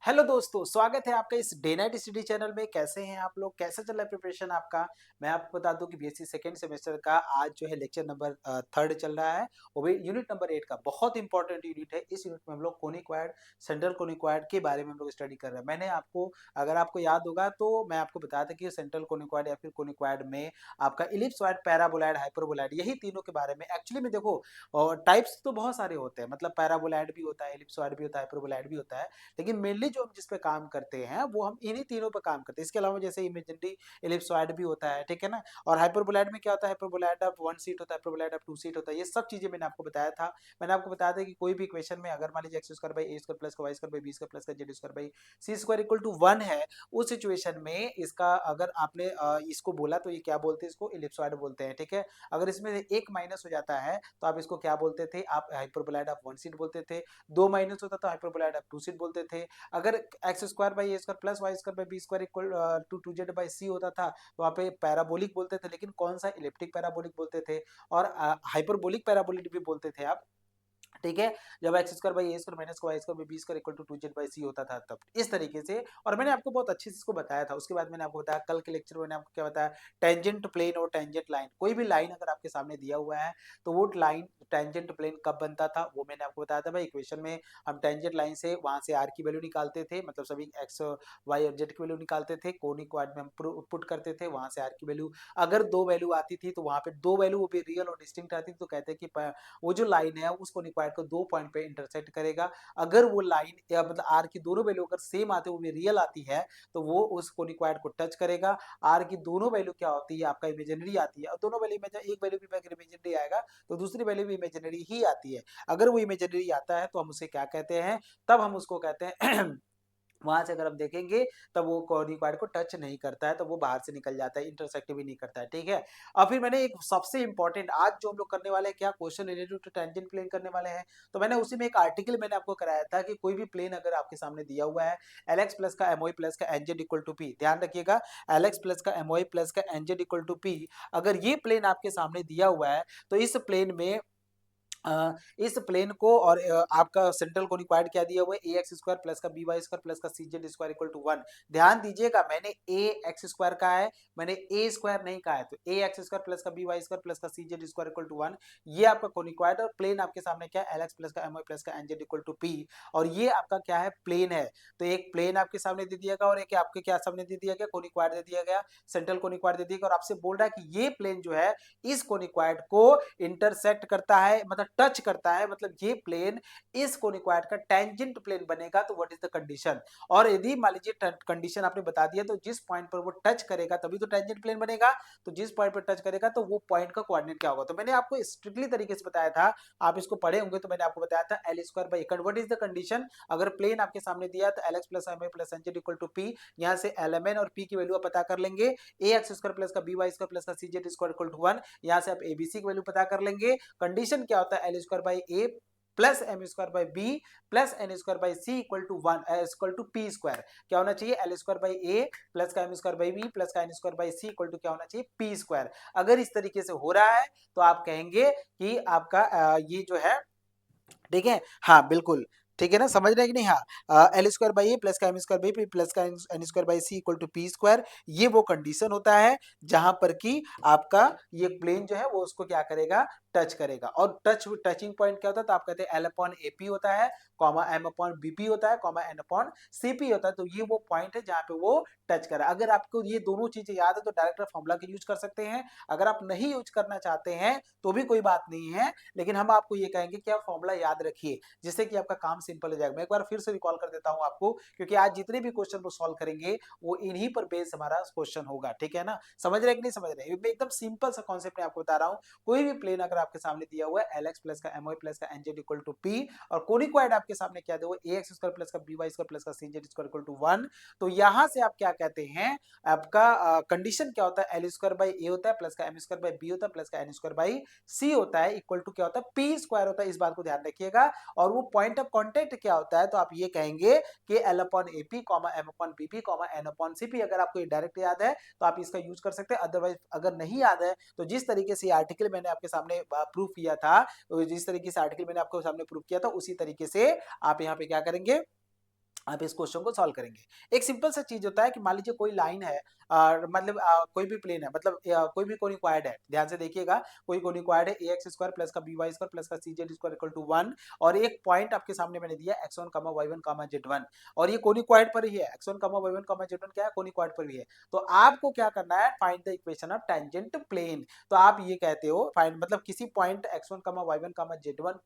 Hello दोस्तों, स्वागत है आपका इस डे नाइट स्टडी चैनल में। कैसे हैं आप लोग? कैसा चल रहा है प्रिपरेशन आपका? मैं आपको बता दूं कि बीएससी सेकंड सेमेस्टर का आज जो है लेक्चर नंबर 3 चल रहा है। वो भी यूनिट नंबर 8 का बहुत इंपॉर्टेंट यूनिट है। इस यूनिट में हम लोग कोनिक्वायड, सेंट्रल कोनिक्वायड के बारे में हम लोग स्टडी कर रहे हैं। मैंने आपको, अगर आपको याद होगा तो मैं आपको बताया था कि सेंट्रल कोनिक्वायड या फिर कोनिक्वायड में आपका इलिप्सॉइड, पैराबोलॉइड, हाइपरबोलॉइड, यही तीनों के बारे में एक्चुअली में देखो। और टाइप्स तो बहुत सारे होते हैं, मतलब पैराबोलॉइड भी होता है, इलिप्सॉइड भी होता है, हाइपरबोलॉइड भी होता है। लेकिन मेनली जो हम जिस पे काम करते हैं वो हम इन्हीं तीनों पे काम करते हैं। इसके अलावा जैसे इमेजिनरी एलिप्सॉइड भी होता है, ठीक है ना। और हाइपरबोलॉइड में क्या होता है, हाइपरबोलॉइड ऑफ वन सीट होता है, हाइपरबोलॉइड ऑफ टू सीट होता है। ये सब चीजें मैंने आपको बताया था। मैंने आपको बताया था कि कोई भी इक्वेशन में अगर मान लीजिए x square by a square plus का y square by b square plus का z square by c square equal to 1 है, उस सिचुएशन में इसका अगर आपने इसको बोला तो ये क्या बोलते हैं, इसको इलिप्सॉइड बोलते हैं, ठीक है। अगर इसमें से एक माइनस हो जाता है तो आप इसको क्या बोलते थे, आप हाइपरबोलॉइड ऑफ वन सीट बोलते थे। दो माइनस होता तो हाइपरबोलॉइड ऑफ टू सीट बोलते थे। अगर x square by a square plus Y square by b square equal to z by c होता था तो वहाँ पे पैराबोलिक बोलते थे, लेकिन कौन सा, इलिप्टिक पैराबोलिक बोलते थे। और हाइपरबोलिक पैराबोलिक भी बोलते थे आप, ठीक है। जब x square by a square minus y square by b square equal to z by c होता था, तब इस तरीके से। और मैंने आपको बहुत अच्छे से इसको बताया था। उसके बाद मैंने आपको बताया, कल के लेक्चर में मैंने आपको क्या बताया, टेंजेंट प्लेन और टेंजेंट लाइन। कोई भी लाइन अगर आपके सामने दिया हुआ है तो वो लाइन टेंजेंट प्लेन कब बनता था वो मैंने आपको बताया था। भाई इक्वेशन में हम टेंजेंट लाइन से वहां से आर की वैल्यू निकालते थे, मतलब सभी एक्स वाई और जेड की वैल्यू निकालते थे। कोनिक्वाड में हम पुट करते थे, वहां से आर की वैल्यू अगर दो वैल्यू आती थी तो वहां पे दो वैल्यू वो भी रियल और डिस्टिंक्ट आती थी, तो कहते हैं कि वो जो लाइन है उसको रिक्वायर्ड को दो पॉइंट पे इंटरसेक्ट करेगा। अगर वो लाइन या मतलब आर की दोनों वैल्यू अगर सेम आती है, वो भी रियल आती है, तो वो उस कोनिक्वायड को टच करेगा। आर की दोनों वैल्यू क्या होती है, आपका इमेजिनरी आती है। और दोनों वैल्यू में एक वैल्यू भी अगर इमेजिनरी आएगा तो दूसरी वैल्यू भी इमेजिनरी ही आती है। अगर वो इमेजिनरी आता है तो हम उसे क्या कहते हैं, तब हम उसको कहते हैं वहां से अगर हम देखेंगे तब वो कोनिक्वाड को टच नहीं करता है, तो वो बाहर से निकल जाता है, इंटरसेक्ट भी नहीं करता है, ठीक है। और फिर मैंने एक सबसे इंपॉर्टेंट आज जो हम लोग करने वाले हैं, क्या question related to tangent plane करने वाले हैं। तो मैंने उसी में एक आर्टिकल मैंने आपको कराया था कि कोई भी प्लेन अगर आपके सामने दिया हुआ है, एलएक्स प्लस का एमओई प्लस का एनजेड इक्वल टू पी, ध्यान रखिएगा, एलएक्स प्लस का एमओई प्लस का एनजेड इक्वल टू पी, अगर ये प्लेन आपके सामने दिया हुआ है तो इस प्लेन में इस प्लेन को और आपका सेंट्रल कोनिक्वाड क्या दिया हुआ है, ए एक्स स्क्वायर प्लस का बी वाई स्क्वायर प्लस का C Z square equal to 1। ध्यान दीजिएगा, मैंने ए एक्स स्क्वायर कहा है, मैंने ए स्क्वायर नहीं कहा है। तो ए एक्स स्क्वायर प्लस का बी वाई स्क्वायर प्लस का C Z square equal to 1, ये आपका कोनिक्वाड। और प्लेन आपके सामने क्या है, एल एक्स प्लस का एम वाई प्लस का N Z equal to P. और ये आपका क्या है, प्लेन है। तो एक प्लेन आपके सामने दे दिया गया और एक आपके क्या सामने दे दिया गया, कोनिक्वाड दे दिया गया, सेंट्रल कोनिक्वाड दे दिया गया। और आपसे बोल रहा है कि ये प्लेन जो है इस कोनिक्वाड को इंटरसेक्ट करता है, मतलब टच करता है, मतलब ये प्लेन इस कोनिक्वाड का टेंजेंट प्लेन बनेगा। तो व्हाट इज द कंडीशन। और यदि मान लीजिए कंडीशन आपने बता दिया तो जिस पॉइंट पर वो टच करेगा तभी तो टेंजेंट प्लेन बनेगा। तो जिस पॉइंट पर टच करेगा तो वो पॉइंट का कोऑर्डिनेट क्या होगा। तो मैंने आपको स्ट्रिक्टली तरीके से बताया था, आप इसको पढ़े होंगे। तो मैंने आपको बताया था एल स्क्वायर बाई एकड़, व्हाट इज द कंडीशन। अगर प्लेन आपके सामने दिया तो L X plus M plus N Z equal to P, यहाँ से एल एम एन और पी की वैल्यू पता कर लेंगे। ए एक्स स्क्वायर प्लस का बी वाई स्क्वायर प्लस का C Z square equal to 1, यहाँ से आप एबीसी की वैल्यू पता कर लेंगे। कंडीशन क्या होता है, l square by A plus M square by B plus N square by C equal to 1 equal to p square. क्या होना चाहिए, l square by A plus का M square by B plus का N square by C equal to क्या होना चाहिए, P square. अगर इस तरीके से हो रहा है तो आप कहेंगे कि आपका ये जो है, ठीक है, हाँ बिल्कुल ठीक है ना, समझ रहे हैं कि नहीं। हाँ, l square by A plus का M square by p plus का N square by C equal to p square, ये वो कंडीशन होता है जहां पर कि आपका ये प्लेन जो है वो उसको क्या करेगा, टच करेगा। और टचिंग पॉइंट क्या होता है, तो आप कहते हैं एल अपॉन ए पी होता है, comma M upon B P होता है, comma N upon C P होता है। तो ये वो पॉइंट है जहां पे वो टच करा। अगर आपको ये दोनों चीजें याद है तो डायरेक्ट फॉर्मूला का यूज कर सकते हैं। अगर आप नहीं यूज करना चाहते हैं तो भी कोई बात नहीं है, लेकिन हम आपको ये कहेंगे कि आप फॉर्मूला याद रखिए, जिससे कि आपका काम सिंपल हो जाएगा। मैं एक बार फिर से रिकॉल कर देता हूं आपको, क्योंकि आज जितने भी क्वेश्चन को सॉल्व करेंगे वो इन्हीं पर बेस हमारा क्वेश्चन होगा, ठीक है ना। समझ रहे हैं कि नहीं समझ रहे हैं, मैं एकदम सिंपल सा कॉन्सेप्ट आपको बता रहा हूँ। कोई भी प्लेन अगर आपके सामने दिया हुआ है, एल एक्स प्लस का एम वाई प्लस का N Z equal to P, और कोनिक्वाड आपके सामने क्या दिया हुआ है, ए एक्स स्क्वायर प्लस का बी वाई स्क्वायर प्लस का C Z square equal to 1, तो यहां से आप क्या कहते हैं, आपका कंडीशन क्या होता है, एल स्क्वायर बाई ए होता है प्लस का एम स्क्वायर बाई बी होता है प्लस का एन स्क्वायर बाई सी होता है इक्वल टू क्या होता है, पी स्क्वायर होता है। इस बात को ध्यान रखिएगा। और वो पॉइंट ऑफ कांटेक्ट क्या होता है, तो आप ये कहेंगे कि L upon A P comma M upon B P comma N upon C P. अगर आपको ये डायरेक्ट याद है तो आप इसका यूज कर सकते हैं, अदरवाइज अगर नहीं याद है तो जिस तरीके से आर्टिकल मैंने आपके सामने प्रूफ किया था, जिस तरीके से आर्टिकल मैंने आपके सामने प्रूफ किया था, उसी तरीके से आप यहाँ पे क्या करेंगे, आप इस क्वेश्चन को सॉल्व करेंगे। एक सिंपल सा चीज होता है कि मान लीजिए कोई लाइन है, मतलब कोई भी प्लेन है, मतलब कोई भी कोनिक्वायड है, ध्यान से देखिएगा, कोई कोनिक्वायड है ax स्क्वायर प्लस का by स्क्वायर प्लस का cz स्क्वायर इक्वल टू 1, और एक पॉइंट आपके सामने मैंने दिया x1 y1 z1, और ये कोनिक्वायड पर ही है, x1 y1 z1 क्या है, कोनिक्वायड पर भी है। तो आपको क्या करना है, find the equation of tangent plane. तो आप ये कहते हो फाइंड, मतलब किसी पॉइंट x1 y1 z1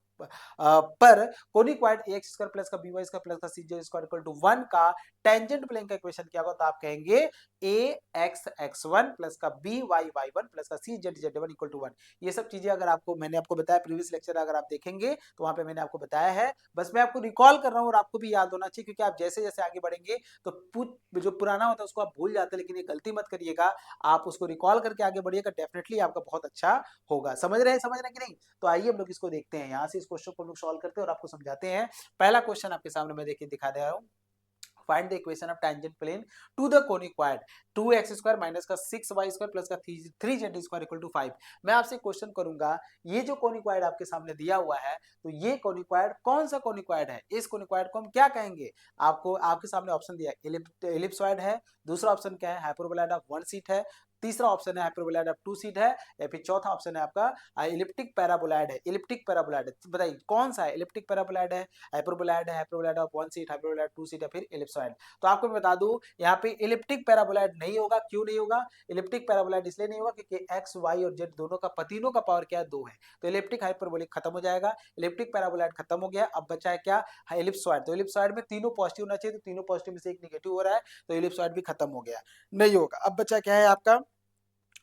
पर कोनिक्वायड ax स्क्वायर प्लस का by स्क्वायर प्लस का cz स्क्वायर इक्वल टू 1 का टेंजेंट प्लेन का इक्वेशन क्या होगा, तो आप कहेंगे ax x1 प्लस का by y1 प्लस का cz z1 इक्वल टू 1। ये सब चीजें अगर आपको मैंने आपको बताया प्रीवियस लेक्चर, अगर आप देखेंगे तो वहां पे मैंने आपको बताया है, बस मैं आपको रिकॉल कर रहा हूँ और आपको भी याद होना चाहिए, क्योंकि आप जैसे जैसे आगे बढ़ेंगे तो जो पुराना होता है उसको आप भूल जाते हैं, लेकिन ये गलती मत करिएगा, आप उसको रिकॉल करके आगे बढ़िएगा, डेफिनेटली आपका बहुत अच्छा होगा। समझ रहे हैं कि नहीं? तो आइए हम लोग इसको देखते हैं, यहाँ से इस क्वेश्चन को हम लोग सॉल्व करते हैं और आपको समझाते हैं। पहला क्वेश्चन आपके सामने मैं देखिए दिखा दे रहा हूँ। Find the equation of tangent plane to the conicoid 2x square minus का 6y स्क्वायर प्लस का 3z स्क्वायर इक्वल टू 5। मैं आपसे क्वेश्चन करूंगा, ये जो कोनिक्वायड आपके सामने दिया हुआ है, तो ये कोनिक्वायड कौन सा कोनिक्वायड है, इस कोनिक्वायड को हम क्या कहेंगे? आपको आपके सामने ऑप्शन दिया है, एलिप्सॉइड है, दूसरा ऑप्शन क्या है, हाइपरबोलॉइड ऑफ वन सीट है, तीसरा ऑप्शन है हाइपरबोलॉइड ऑफ टू सीट है, या फिर चौथा ऑप्शन है आपका इलिप्टिक पैराबोलॉइड है। इलिप्टिक पैराबोलॉइड है, बताइए कौन सा है, इलिप्टिक पैराबोलॉइड है, हाइपरबोलॉइड है, hyperboloid of one sheet, hyperboloid two sheet, या फिर इलिप्सॉइड। तो आपको मैं बता दूं, यहाँ पे इलिप्टिक पैराबोलॉइड नहीं होगा। क्यों नहीं होगा? इलिप्टिक पैराबोलॉइड इसलिए नहीं होगा क्योंकि एक्स वाई और जेड दोनों का तीनों का पावर क्या है, 2 है। तो इलिप्टिक हाइपरबोलिक खत्म हो जाएगा, इलिप्टिक पैराबोलॉइड खत्म हो गया, अब बचा है क्या, इलिप्सॉइड। तो इलिप्सॉइड में तीनों पॉजिटिव होना चाहिए, तो तीनों पॉजिटिव में से एक नेगेटिव हो रहा है, तो इलिप्सॉइड भी खत्म हो गया, नहीं होगा। अब बचा क्या है आपका,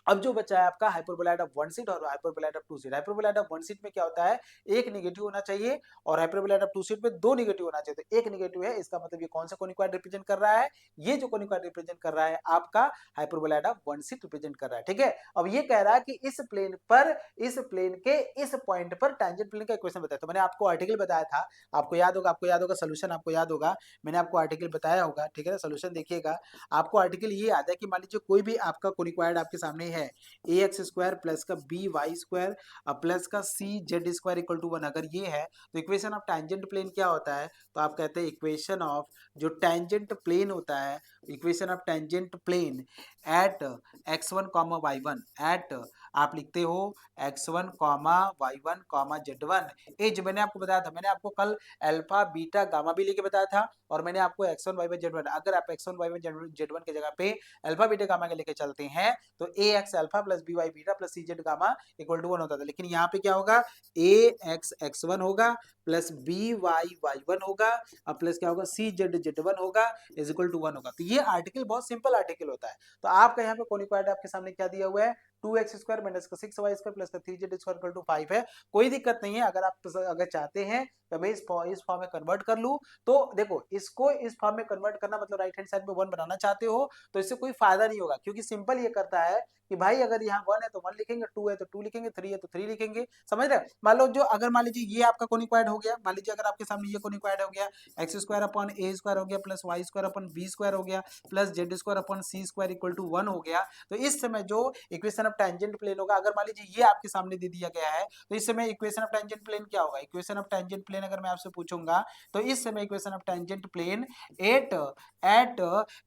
अब जो बचा है आपका हाइपरबोलॉइड ऑफ वन सीट और hyperboloid of two sheet. Hyperboloid of one sheet में क्या होता है, एक नेगेटिव होना चाहिए, और हाइपरबोलॉइड ऑफ टू सीट में 2 नेगेटिव होना चाहिए। तो एक नेगेटिव है, इसका मतलब ये कौन सा कोनिक्वायड रिप्रेजेंट कर रहा है, ये जो कोनिक्वायड रिप्रेजेंट कर रहा है आपका hyperboloid of one seat represent कर रहा है। ठीक है, अब ये कह रहा है कि इस प्लेन पर, इस प्लेन के इस पॉइंट पर टेंजेंट प्लेन का इक्वेशन बताया। तो मैंने आपको आर्टिकल बताया था, आपको याद होगा सोल्यूशन आपको याद होगा, मैंने आपको आर्टिकल बताया होगा। ठीक है ना, सोल्यूशन देखिएगा, आपको आर्टिकल ये याद है कि मान लीजिए कोई भी आपका कोनिक्वायड आपके सामने है, ए एक्स स्क्वायर प्लस का बी वाई स्क्वायर प्लस का C Z square equal to 1, अगर ये है तो इक्वेशन ऑफ टेंजेंट प्लेन क्या होता है, तो आप कहते हैं इक्वेशन ऑफ जो टेंजेंट प्लेन होता है, equation of tangent plane at x1 comma y1 at, आप लिखते हो x1 comma y1 comma z1 as, मैंने आपको बताया था, मैंने आपको कल अल्फा बीटा गामा भी लेके बताया था, और मैंने आपको x1 y1 z1, अगर आप x1 y1 z1 की जगह पे अल्फा बीटा गामा के लेके चलते हैं तो a x alpha plus B y beta plus C z gamma equal to 1 होता था। लेकिन यहाँ पे क्या होगा, ए एक्स x1 होगा प्लस बी वाई y1 होगा और प्लस क्या होगा, सी जेड z1 होगा इज इक्वल टू 1 होगा। तो ये आर्टिकल बहुत सिंपल आर्टिकल होता है। तो आपका यहाँ पे कोनिक्वायड आपके सामने क्या दिया हुआ है, 2x स्क्वायर माइनस का 6y स्क्वायर प्लस का 3z स्क्वायर इक्वल टू 5 है। कोई दिक्कत नहीं है, अगर चाहते हैं तो मैं इस फॉर्म में कन्वर्ट कर लूं, तो देखो इसको इस फॉर्म में कन्वर्ट करना मतलब राइट हैंड साइड में 1 बनाना चाहते हो तो इससे कोई फायदा नहीं होगा, क्योंकि सिंपल ये करता है कि भाई अगर यहाँ 1 है तो 1 लिखेंगे, 2 है तो 2 लिखेंगे, 3 है तो 3 लिखेंगे। समझ रहे? मान लो जो अगर मान लीजिए ये आपका कोनिक्वायड हो गया, मान लीजिए अगर आपके सामने ये कोनिक्वायड हो गया, X square upon A square हो गया plus Y square upon B square हो गया plus Z square upon C square equal to 1 हो गया। तो इस समय जो इक्वेशन ऑफ टेंजेंट प्लेन होगा, अगर मान लीजिए ये आपके सामने दे दिया गया है, तो इस समय इक्वेशन ऑफ टेंजेंट प्लेन क्या होगा, इक्वेशन ऑफ टेंजेंट प्लेन अगर मैं आपसे पूछूंगा तो इस समय equation of tangent plane at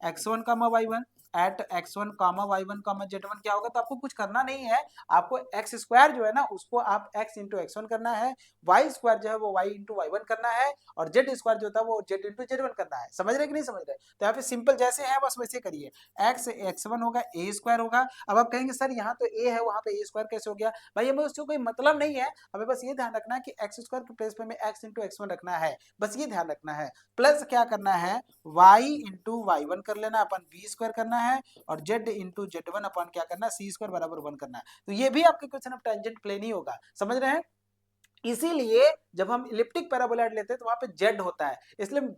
x1 comma y1 at x1 comma y1 comma z1 क्या होगा, तो आपको कुछ करना नहीं है, आपको x स्क्वायर जो है ना उसको आप x इंटू x1 करना है, y स्क्वायर जो है वो y इंटू y1 करना है, और z स्क्वायर जो था वो z इंटू z1 करना है। समझ रहे कि नहीं समझ रहे? तो यहाँ पे सिंपल जैसे है बस वैसे करिए, x x1 होगा a स्क्वायर होगा। अब आप कहेंगे सर यहाँ तो a है वहां पे a स्क्वायर कैसे हो गया, भाई हमें उससे कोई मतलब नहीं है, हमें बस ये ध्यान रखना है कि x स्क्वायर के प्लेस पे हमें x इंटू x1 रखना है, बस ये ध्यान रखना है। प्लस क्या करना है, y इंटू y1 कर लेना अपन b स्क्वायर करना है, और z इंटू z1 अपन क्या करना है, c स्क्वायर बराबर 1 करना है। तो ये भी आपके क्वेश्चन ऑफ टेंजेंट प्लेन ही होगा। समझ रहे हैं? इसीलिए जब हम इलिप्टिक पैराबोलॉइड लेते हैं तो वहां पे z होता है, इसलिए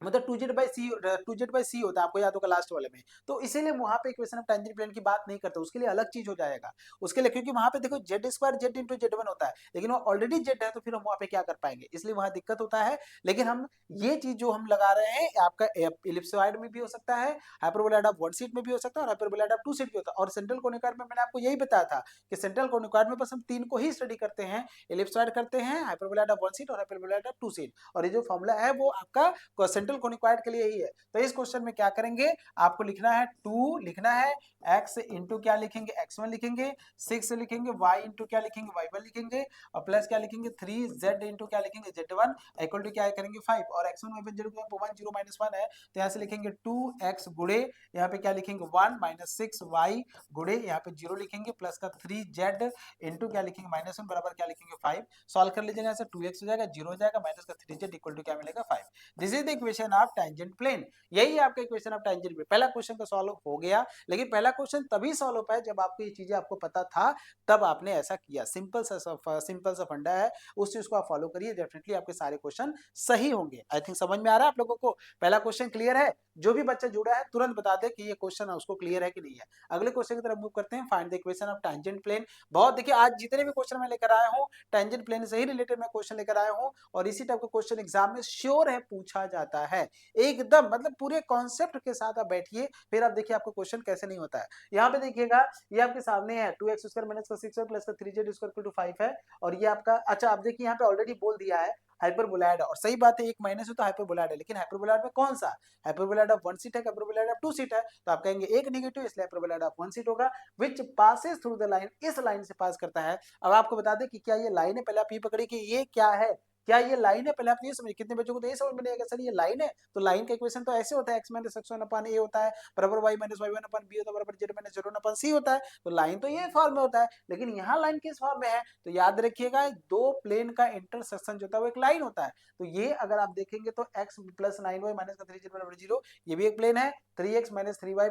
मतलब 2z/c होता है, आपको याद होगा लास्ट वाले में। तो इसीलिए वहां पे इक्वेशन ऑफ टेंजेंट प्लेन की बात नहीं करते, उसके लिए अलग चीज हो जाएगा उसके लिए, क्योंकि वहां पे देखो Z square Z into z1 होता है, लेकिन वो ऑलरेडी जेड है तो फिर हम वहां पे क्या कर पाएंगे, इसलिए वहां दिक्कत होता है। लेकिन हम ये चीज जो हम लगा रहे हैं आपका इलिप्सॉइड में भी हो सकता है, हाइपरबोलॉइड ऑफ वन सीट में भी हो सकता है, और हाइपरबोलॉइड ऑफ टू सीट भी होता है, और सेंट्रल कोनिकॉइड में मैंने आपको यही बताया था कि सेंट्रल कोनिकॉइड में बस हम 3 को ही स्टडी करते हैं, इलिप्सॉइड करते हैं, हाइपरबोलॉइड ऑफ वन सीट और हाइपरबोलॉइड ऑफ टू सीट, और ये जो फॉर्मूला है वो आपका सेंट्रल सिंपल कोनिक्वाइड के लिए ही है। तो इस क्वेश्चन में क्या करेंगे, आपको लिखना है 2 लिखना है, x इंटू क्या लिखेंगे x1 लिखेंगे, 6 लिखेंगे, y इंटू क्या लिखेंगे y1 लिखेंगे, और प्लस क्या लिखेंगे 3z इंटू क्या लिखेंगे z1 इक्वल टू क्या करेंगे 5, और x1 y1 0 0 माइनस 1 है तो यहाँ से लिखेंगे 2x गुड़े यहाँ पे क्या लिखेंगे 1 माइनस 6y गुड़े यहाँ पे 0 लिखेंगे प्लस का 3z इंटू क्या लिखेंगे माइनस 1 बराबर क्या लिखेंगे 5। सॉल्व कर लीजिएगा, यहाँ से 2x हो जाएगा 0 हो जाएगा माइनस का 3z इक्वल टू क्या मिलेगा 5। This is the equation of tangent plane. यही है आपका इक्वेशन ऑफ टेंजेंट प्लेन। पहला क्वेश्चन तो सॉल्व हो गया, लेकिन पहला क्वेश्चन तभी सॉल्व हो पाया जब आपको ये चीजें आपको पता था, तब आपने ऐसा किया। सिंपल सा फंडा है, उस चीज को आप फॉलो करिए, डेफिनेटली आपके सारे क्वेश्चन सही होंगे। आई थिंक समझ में आ रहा है आप लोगों को। पहला क्वेश्चन क्लियर है? जो भी बच्चा जुड़ा है तुरंत बता दे कि ये क्वेश्चन है उसको क्लियर है कि नहीं है। अगले क्वेश्चन की तरफ मूव करते हैं, find the equation of tangent plane. बहुत देखिए, आज जितने भी क्वेश्चन मैं लेकर आया हूँ टेंजेंट प्लेन से ही रिलेटेड मैं क्वेश्चन लेकर आया हूँ, और इसी टाइप का क्वेश्चन एग्जाम में श्योर है पूछा जाता है एकदम, मतलब पूरे कॉन्सेप्ट के साथ आप बैठिए, फिर आप देखिए आपको क्वेश्चन कैसे नहीं होता है। यहाँ पे देखिएगा, ये आपके सामने है 2x स्क्वायर माइनस का 6y प्लस का 3z स्क्वायर इक्वल टू 5 है, और ये आपका, अच्छा आप देखिए यहाँ पे ऑलरेडी बोल दिया है हाइपरबोलॉइड, और सही बात है एक माइनस है तो हाइपरबोलॉइड है, लेकिन हाइपरबोलॉइड में कौन सा, हाइपरबोलॉइड ऑफ 1 सीट है, हाइपरबोलॉइड ऑफ 2 सीट है, तो आप कहेंगे एक नेगेटिव, इसलिए हाइपरबोलॉइड ऑफ 1 सीट होगा, विच पासेस थ्रू द लाइन, इस लाइन से पास करता है। अब आपको बता दें कि क्या ये लाइन है, पहले आप ये पकड़िए कि ये क्या है, क्या ये लाइन है, पहले आप ये समझिए। कितने बच्चों को तो ये समझ में नहीं आएगा सर ये लाइन है, तो लाइन का इक्वेशन तो ऐसे होता है x minus x1 upon a होता है बराबर y माइनस y1 अपन b होता है बराबर z माइनस z1 अपन c होता है, तो लाइन तो ये फॉर्म में होता है, लेकिन यहाँ लाइन किस फॉर्म में है, तो याद रखिएगा दो प्लेन का इंटरसेक्शन जो होता है वो एक लाइन होता है। तो ये अगर आप देखेंगे तो x प्लस 9y माइनस का 3z बराबर 0, ये भी एक प्लेन है, 3x माइनस 3y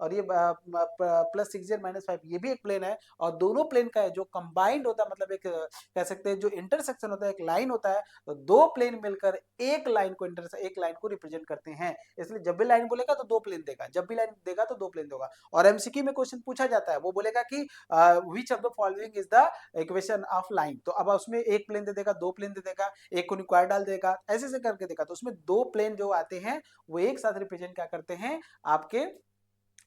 और ये प्लस 6z माइनस 5 ये भी एक प्लेन है, और दोनों प्लेन का है जो कंबाइंड होता है, मतलब एक कह सकते हैं जो इंटरसेक्शन होता है एक लाइन होता है, तो दो प्लेन मिलकर एक लाइन को रिप्रेजेंट करते हैं। इसलिए जब भी लाइन बोलेगा तो दो प्लेन देगा, जब भी लाइन देगा तो दो प्लेन देगा। और एमसीक्यू में क्वेश्चन पूछा जाता है, वो बोलेगा कि which of the following is the equation of line, तो अब उसमें एक प्लेन दे देगा, दो प्लेन दे देगा, एक को निक्वायर डाल देगा, ऐसे ऐसे करके देगा, तो उसमें दो प्लेन जो आते हैं वो एक साथ रिप्रेजेंट क्या करते हैं, आपके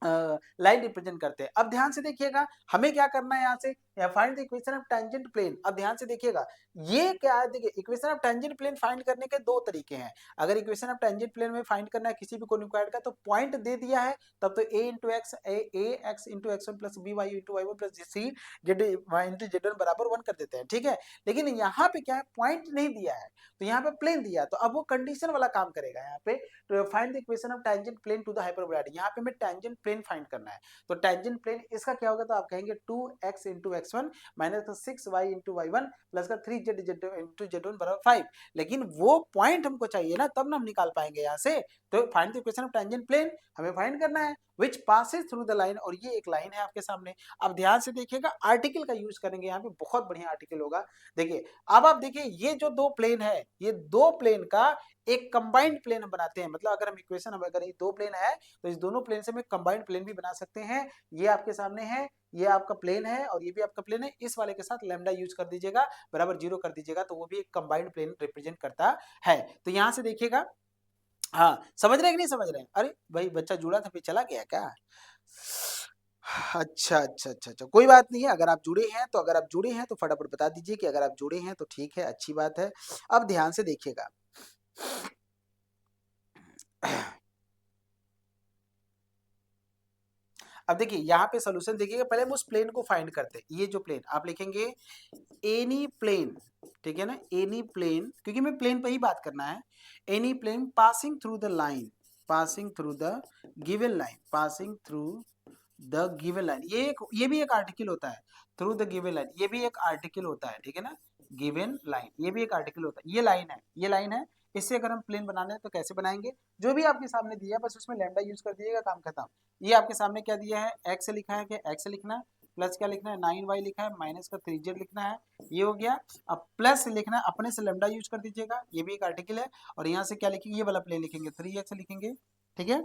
लाइन रिप्रेजेंट करते हैं। अब ध्यान से देखिएगा हमें क्या करना है, यहाँ से find the equation of tangent plane. अब ध्यान से देखिएगा ये क्या है, देखिए equation of tangent plane find करने के दो तरीके हैं। अगर इक्वेशन ऑफ टेंजेंट प्लेन में फाइंड करना है किसी भी कोनिक्वाइड का, तो पॉइंट दे दिया है तब तो a into X X into X one plus B Y into Y one plus C Z into Z one बराबर 1 कर देते हैं, ठीक है। लेकिन यहाँ पे क्या है, पॉइंट नहीं दिया है, तो यहाँ पे प्लेन दिया, तो अब वो कंडीशन वाला काम करेगा। यहाँ पे find the equation of tangent plane to the hyperboloid, यहाँ पे हमें टेंजेंट प्लेन फाइंड करना है, तो टेंजेंट प्लेन इसका क्या होगा, तो आप कहेंगे 2x इंटू x1 माइनस का 6y इंटू y1 प्लस का 3z इंटू z1 बराबर 5। लेकिन वो पॉइंट हमको चाहिए ना, तब ना हम निकाल पाएंगे यहाँ से। तो find the equation of tangent plane हमें फाइंड करना है which passes through the line, और ये एक लाइन है आपके सामने। अब ध्यान से देखिएगा आर्टिकल का यूज करेंगे, यहाँ पे बहुत बढ़िया आर्टिकल होगा। देखिए अब आप देखिए ये जो दो प्लेन है, ये दो प्लेन का एक कंबाइंड प्लेन हम बनाते हैं, मतलब अगर हम इक्वेशन अगर ये दो प्लेन है तो इस दोनों प्लेन से हम कंबाइंड प्लेन भी बना सकते हैं। ये आपके सामने है, ये आपका प्लेन है और ये भी आपका प्लेन है, इस वाले के साथ लैम्डा यूज कर दीजिएगा, बराबर 0 कर दीजिएगा, तो वो भी एक कंबाइंड प्लेन रिप्रेजेंट करता है। तो यहां से देखिएगा, हाँ समझ रहे हैं कि नहीं समझ रहे हैं? अरे भाई बच्चा जुड़ा था फिर चला गया क्या? अच्छा अच्छा अच्छा अच्छा, कोई बात नहीं है। अगर आप जुड़े हैं तो फटाफट बता दीजिए कि अगर आप जुड़े हैं तो ठीक है, अच्छी बात है। अब ध्यान से देखिएगा अब देखिए यहाँ पे सोल्यूशन देखिएगा, पहले हम उस प्लेन को फाइंड करते हैं। ये जो प्लेन आप लिखेंगे एनी प्लेन, ठीक है ना, एनी प्लेन, क्योंकि मैं प्लेन पे ही बात करना है। Any plane passing through the line, passing through the given line, passing through the given line, ये भी एक आर्टिकल होता है। थ्रू द गिवन लाइन ये भी एक आर्टिकल होता है, ठीक है ना, गिवन लाइन ये भी एक आर्टिकल होता है। ये लाइन है, ये लाइन है, इससे अगर हम प्लेन बनाने हैं तो कैसे बनाएंगे, जो भी आपके सामने दिया है बस उसमें लैम्डा यूज कर दीजिएगा, काम खत्म। ये आपके सामने क्या दिया है, एक्स लिखा है, क्या एक्स लिखना है, प्लस क्या लिखना है 9y लिखा है, माइनस का 3z लिखना है, ये हो गया। अब प्लस लिखना है, अपने से लैम्डा यूज कर दीजिएगा, ये भी एक आर्टिकल है। और यहाँ से क्या लिखेंगे, ये वाला प्लेन लिखेंगे 3x लिखेंगे, ठीक है,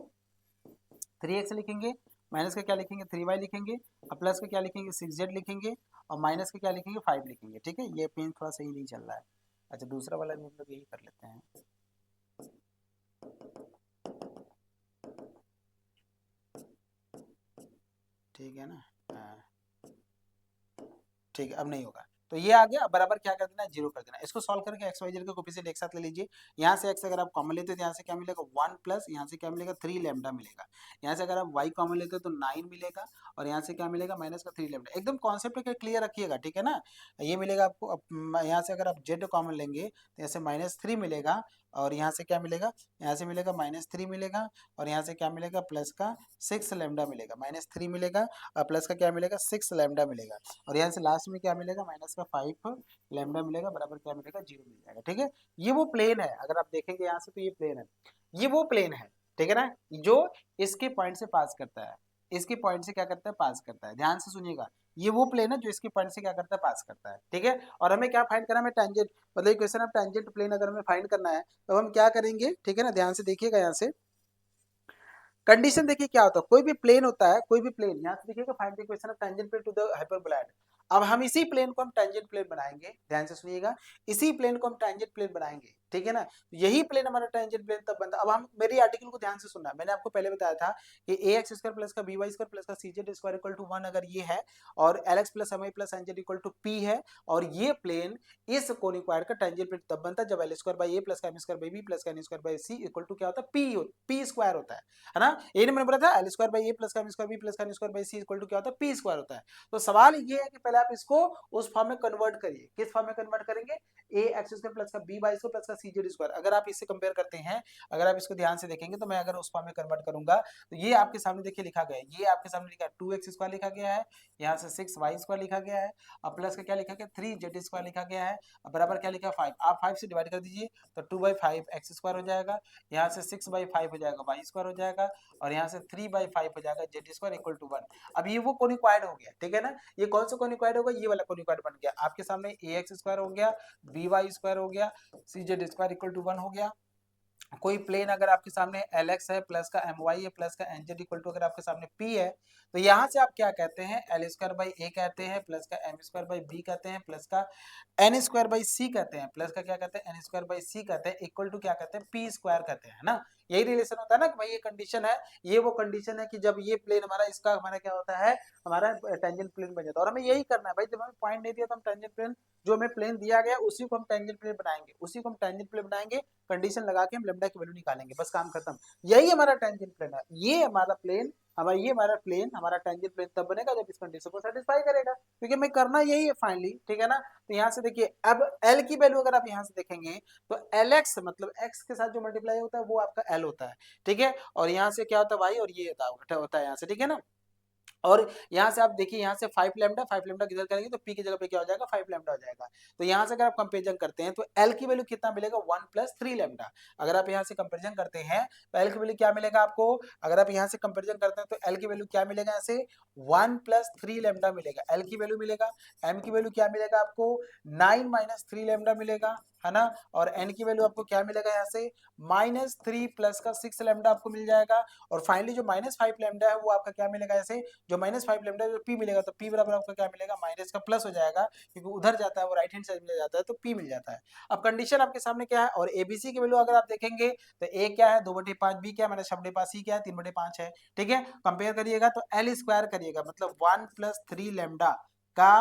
3x लिखेंगे, माइनस का क्या लिखेंगे 3y लिखेंगे, और प्लस का क्या लिखेंगे 6z लिखेंगे, और माइनस का क्या लिखेंगे 5 लिखेंगे, ठीक है। ये पेन थोड़ा सही नहीं चल रहा है। अच्छा दूसरा वाला भी हम लोग यही कर लेते हैं, ठीक है ना, हाँ ठीक है, अब नहीं होगा। तो ये आ गया, बराबर क्या कर देना है, 0 कर देना। इसको सॉल्व करके एक्स वाई जेड का कोफिशिएंट एक साथ ले लीजिए। यहाँ से एक्स अगर आप कॉमन लेते हो तो यहाँ से क्या मिलेगा 1 प्लस, यहाँ से क्या मिलेगा 3 लैम्डा मिलेगा। यहाँ से अगर आप वाई कॉमन लेते हो तो 9 मिलेगा, और यहाँ से क्या मिलेगा माइनस का 3 लैम्डा। एकदम कॉन्सेप्ट का क्लियर रखिएगा, ठीक है ना। ये मिलेगा आपको, यहाँ से अगर आप जेड कॉमन लेंगे तो यहाँ से -3 मिलेगा, और यहाँ से क्या मिलेगा, यहाँ से मिलेगा -3 मिलेगा, और यहाँ से क्या मिलेगा प्लस का 6 लैम्डा मिलेगा। -3 मिलेगा और प्लस का क्या मिलेगा 6 लैम्डा मिलेगा, और यहाँ से लास्ट में क्या मिलेगा माइनस का 5 लैम्डा मिलेगा, बराबर क्या मिलेगा 0 मिल जाएगा, ठीक है। ये वो प्लेन है, अगर आप देखेंगे यहाँ से तो ये प्लेन है, ये वो प्लेन है, ठीक है ना, जो इसके पॉइंट से पास करता है, इसके पॉइंट से क्या करता है पास करता है। ध्यान से सुनिएगा, ये वो प्लेन है जो इसके पॉइंट से क्या करता है पास करता है, ठीक है। और हमें क्या फाइंड करना है, हमें टेंजेंट, मतलब इक्वेशन ऑफ टेंजेंट प्लेन अगर हमें फाइंड करना है तो हम क्या करेंगे, ठीक है ना। ध्यान से देखिएगा, यहाँ से कंडीशन देखिए क्या होता है, कोई भी प्लेन होता है, कोई भी प्लेन, यहाँ से देखिएगा find the equation of tangent plane to the hyperboloid. अब हम इसी प्लेन को हम टेंजेंट प्लेन बनाएंगे, ध्यान से सुनिएगा, इसी प्लेन को हम टेंजेंट प्लेन बनाएंगे, ठीक है ना। यही प्लेन हमारा टेंजेंट प्लेन तब बनता। अब हम मेरी आर्टिकल को ध्यान से सुनना, मैंने आपको पहले बताया था कि ए एक्स स्क्वायर प्लस का बी वाई स्क्वायर प्लस का C Z square equal to 1 अगर ये है, और L X plus M I plus N Z equal to P है, और ये प्लेन इस कोनिक्वाड का टेंजेंट प्लेन तब बनता है जब l square by A plus का M square by B plus का N square by C equal to क्या होता है पी स्क्वायर होता है ना। ये मैंने बोला था L square by A plus का एम स्क्वायर बी प्लस का N square by C equal to क्या होता है पी स्क्वायर होता है। तो सवाल ये है कि पहले आप इसको उस फॉर्म में कन्वर्ट करिए। किस फॉर्म में कन्वर्ट करेंगे, ए एक्स स्क्वायर प्लस का बी वाई स्क्वायर प्लस का सी जेड स्क्वायर। अगर आप इससे कंपेयर करते हैं, अगर आप इसको ध्यान से देखेंगे तो मैं अगर उस फॉर्म में कन्वर्ट करूंगा तो ये आपके सामने देखिए लिखा गया है, ये आपके सामने लिखा है 2x स्क्वायर लिखा गया है, यहाँ से 6y स्क्वायर लिखा गया है, और प्लस का क्या लिखा गया 3z स्क्वायर लिखा गया है, और बराबर क्या लिखा है 5। आप 5 से डिवाइड कर दीजिए तो 2/5 एक्स स्क्वायर हो जाएगा, यहाँ से 6/5 हो जाएगा वाई स्क्वायर हो जाएगा, और यहाँ से 3/5 हो जाएगा जेड स्क्वायर इक्वल टू 1। अब ये वो कोनिक्वाड हो गया, ठीक है ना। ये कौन सा कोनिक्वाड होगा, ये वाला कोनिक्वाड बन गया आपके सामने। ए एक्स स्क्वायर हो गया, बी वाई स्क्वायर हो गया, सी जेड स्क्वायर इक्वल टू 1 हो गया। कोई प्लेन अगर आपके सामने एल एक्स है प्लस का एम वाई है प्लस का एन जेड इक्वल टू अगर आपके सामने पी है, तो यहाँ से आप क्या कहते हैं एल स्क्वायर बाई ए कहते हैं, प्लस का एम स्क्वायर बाई बी कहते हैं, प्लस का एन स्क्वायर बाई सी कहते हैं, प्लस का क्या कहते हैं एन स्क्वायर बाई सी कहते हैं, इक्वल टू क्या कहते हैं पी स्क्वायर कहते हैं ना। यही रिलेशन होता है ना कि भाई ये कंडीशन है, ये वो कंडीशन है कि जब ये प्लेन हमारा, इसका हमारा क्या होता है, हमारा टेंजेंट प्लेन बन जाता है। और हमें यही करना है भाई, जब हमें पॉइंट नहीं दिया तो हम टेंजेंट प्लेन, जो हमें प्लेन दिया गया उसी को हम टेंजेंट प्लेन बनाएंगे, उसी को हम टेंजेंट प्लेन बनाएंगे, कंडीशन लगा के हम लेम्डा की वैल्यू निकालेंगे, बस काम खत्म। यही हमारा टेंजेंट प्लेन है, ये हमारा प्लेन, हमारा टेंजेंट प्लेन तब बनेगा जब इस कंडीशन को सेटिस्फाई करेगा, क्योंकि हमें करना यही है फाइनली, ठीक है ना। तो यहाँ से देखिए, अब एल की वैल्यू अगर आप यहाँ से देखेंगे तो एल एक्स मतलब एक्स के साथ जो मल्टीप्लाई होता है वो आपका एल होता है, ठीक है। और यहाँ से क्या होता है वाई, और ये होता है यहाँ से, ठीक है ना। और यहाँ से आप देखिए, यहाँ से 5 लैम्डा किधर करेंगे तो पी की जगह पे क्या हो जाएगा 5 लैम्डा हो जाएगा। तो यहाँ से अगर आप कंपेरिजन करते हैं तो एल की वैल्यू कितना मिलेगा 1 प्लस 3 लैम्डा। अगर आप यहाँ से कंपेरिजन करते हैं तो एल की वैल्यू क्या मिलेगा आपको, अगर आप यहाँ से कंपेरिजन करते हैं तो एल की वैल्यू क्या मिलेगा, यहाँ से 1 प्लस 3 लैम्डा मिलेगा एल की वैल्यू मिलेगा। एम की वैल्यू क्या मिलेगा आपको 9 माइनस 3 लैम्डा मिलेगा, है ना। और एन की वैल्यू आपको क्या मिलेगा, यहाँ से -3 प्लस का 6 लैम्डा आपको मिल जाएगा। और फाइनली जो -5 लैम्डा है वो आपका क्या मिलेगा, ऐसे जो -5 लैम्डा जो पी मिलेगा, तो पी बराबर आपका क्या मिलेगा माइनस का प्लस हो जाएगा, क्योंकि उधर जाता है वो राइट हैंड साइड में जाता है तो पी मिल जाता है। अब कंडीशन आपके सामने क्या है, और एबीसी की वैल्यू अगर आप देखेंगे तो ए क्या है 2/5, बी क्या है मैंने शब्द पास सी क्या है 3/5 है, ठीक है। कंपेयर करिएगा तो एल स्क्वायर करिएगा, मतलब 1 प्लस 3 लैम्डा का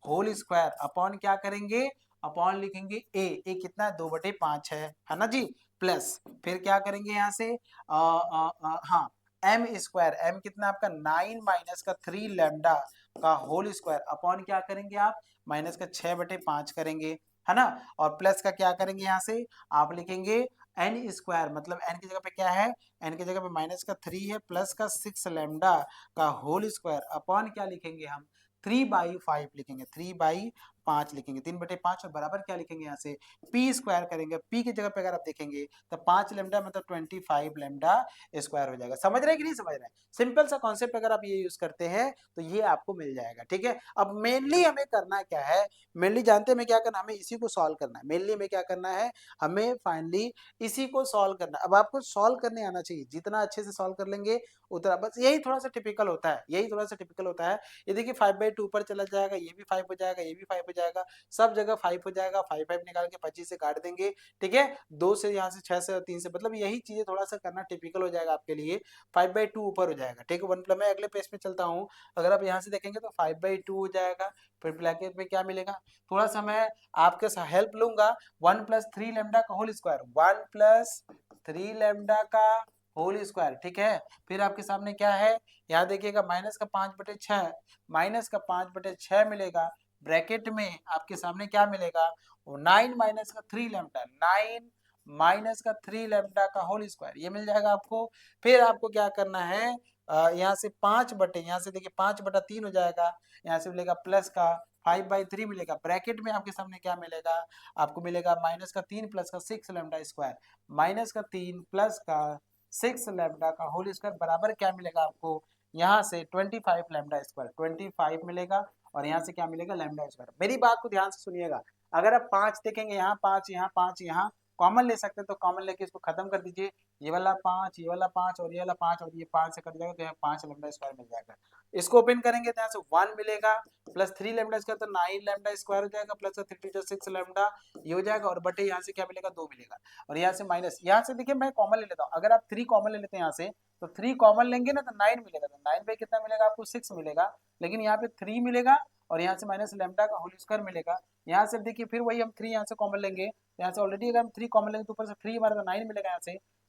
होल स्क्वायर अपॉन क्या करेंगे, अपॉन लिखेंगे ए कितना है 2/5 है ना जी, प्लस फिर क्या करेंगे यहाँ से हाँ एम स्क्वायर, एम कितना आपका 9 माइनस का 3 लैम्डा का होल स्क्वायर अपॉन क्या करेंगे आप माइनस का 6/5 करेंगे, है ना। और प्लस का क्या करेंगे यहाँ से आप लिखेंगे एन स्क्वायर, मतलब एन की जगह पे क्या है, एन की जगह पे माइनस का 3 है प्लस का 6 लैम्डा का होल स्क्वायर अपॉन क्या लिखेंगे हम 3/5 लिखेंगे, 3/5 लिखेंगे, 3/5 और बराबर क्या लिखेंगे यहाँ से पी स्क्वायर करेंगे। पी की जगह पे अगर आप देखेंगे तो 5 लैम्डा मतलब 25 लैम्डा स्क्वायर हो जाएगा। समझ रहे हैं कि नहीं समझ रहे हैं, सिंपल सा कॉन्सेप्ट अगर आप ये यूज करते हैं तो ये आपको मिल जाएगा, ठीक है। अब मेनली हमें करना क्या है, मेनली जानते हैं हमें क्या करना है, हमें इसी को सॉल्व करना है। मेनली हमें क्या करना है, हमें फाइनली इसी को सॉल्व करना है। अब आपको सॉल्व करने आना चाहिए, जितना अच्छे से सॉल्व कर लेंगे उतना, बस यही थोड़ा सा टिपिकल होता है, यही थोड़ा सा टिपिकल होता है। ये देखिए 5/2 ऊपर चला जाएगा, ये भी 5 हो जाएगा, ये भी 5 हो जाएगा, सब जगह 5 हो जाएगा, 5 निकाल के 25 से काट देंगे, ठीक है। 2 से यहाँ से 6 से और 3 से, मतलब यही चीजें थोड़ा सा करना टिपिकल हो जाएगा आपके लिए। 5/2 ऊपर हो जाएगा, ठीक है। 1 प्लस, मैं अगले पेज पे चलता हूँ। अगर आप यहाँ से देखेंगे तो 5/2 हो जाएगा। फिर ब्रैकेट में क्या मिलेगा, थोड़ा सा मैं आपके साथ हेल्प लूंगा। 1 प्लस 3 लैम्डा का होल स्क्वायर, 1 प्लस 3 लैम्डा का होल स्क्वायर, ठीक है। फिर आपके सामने क्या है, यहाँ देखिएगा माइनस का 5/6, माइनस का 5/6 मिलेगा। ब्रैकेट में आपके सामने क्या मिलेगा, 9 माइनस का 3 लैम्डा, 9 माइनस का 3 लैम्डा का होल स्क्वायर, ये मिल जाएगा आपको। फिर आपको क्या करना है, यहाँ से 5 बटे, यहाँ से देखिए 5/3 हो जाएगा, यहाँ से मिलेगा प्लस का 5/3 मिलेगा। ब्रैकेट में आपके सामने क्या मिलेगा, आपको मिलेगा माइनस का 3 प्लस का 6 लैम्डा स्क्वायर, माइनस का 3 प्लस का 6 लैम्डा का होल स्क्वायर बराबर क्या मिलेगा आपको, यहाँ से 25 लैम्डा स्क्वायर, 25 मिलेगा। और यहाँ से क्या मिलेगा, लैम्डा स्क्वायर। मेरी बात को ध्यान से सुनिएगा, अगर आप 5 देखेंगे, यहाँ 5, यहाँ 5, यहाँ कॉमन ले सकते हैं, तो कॉमन लेके इसको खत्म कर दीजिए। ये वाला 5, ये वाला 5 और ये वाला 5 और ये 5 से कट जाएगा, तो यहाँ 5 लैम्डा स्क्वायर मिल जाएगा। इसको ओपन करेंगे तो यहाँ से 1 मिलेगा, प्लस 3 लैम्डा स्क्वायर तो 9 लैम्डा स्क्वायर हो जाएगा, प्लस 3 6 लैम्डा ये हो जाएगा, और बटे यहाँ से क्या मिलेगा, 2 मिलेगा। और यहाँ से माइनस, यहाँ से देखिए मैं कॉमन ले लेता हूँ, अगर आप 3 कॉमन ले लेते हैं यहाँ से, तो 3 कॉमन लेंगे ना तो 9 मिलेगा, तो 9 पे कितना मिलेगा आपको, 6 मिलेगा। लेकिन यहाँ पे 3 मिलेगा और यहाँ से माइनस लैम्डा का होल स्क्वायर मिलेगा। यहाँ से देखिए फिर वही हम 3 यहाँ से कॉमन लेंगे, यहाँ से ऑलरेडी अगर हम 3 कॉमन लेंगे तो ऊपर से 3 हमारा 9 मिलेगा,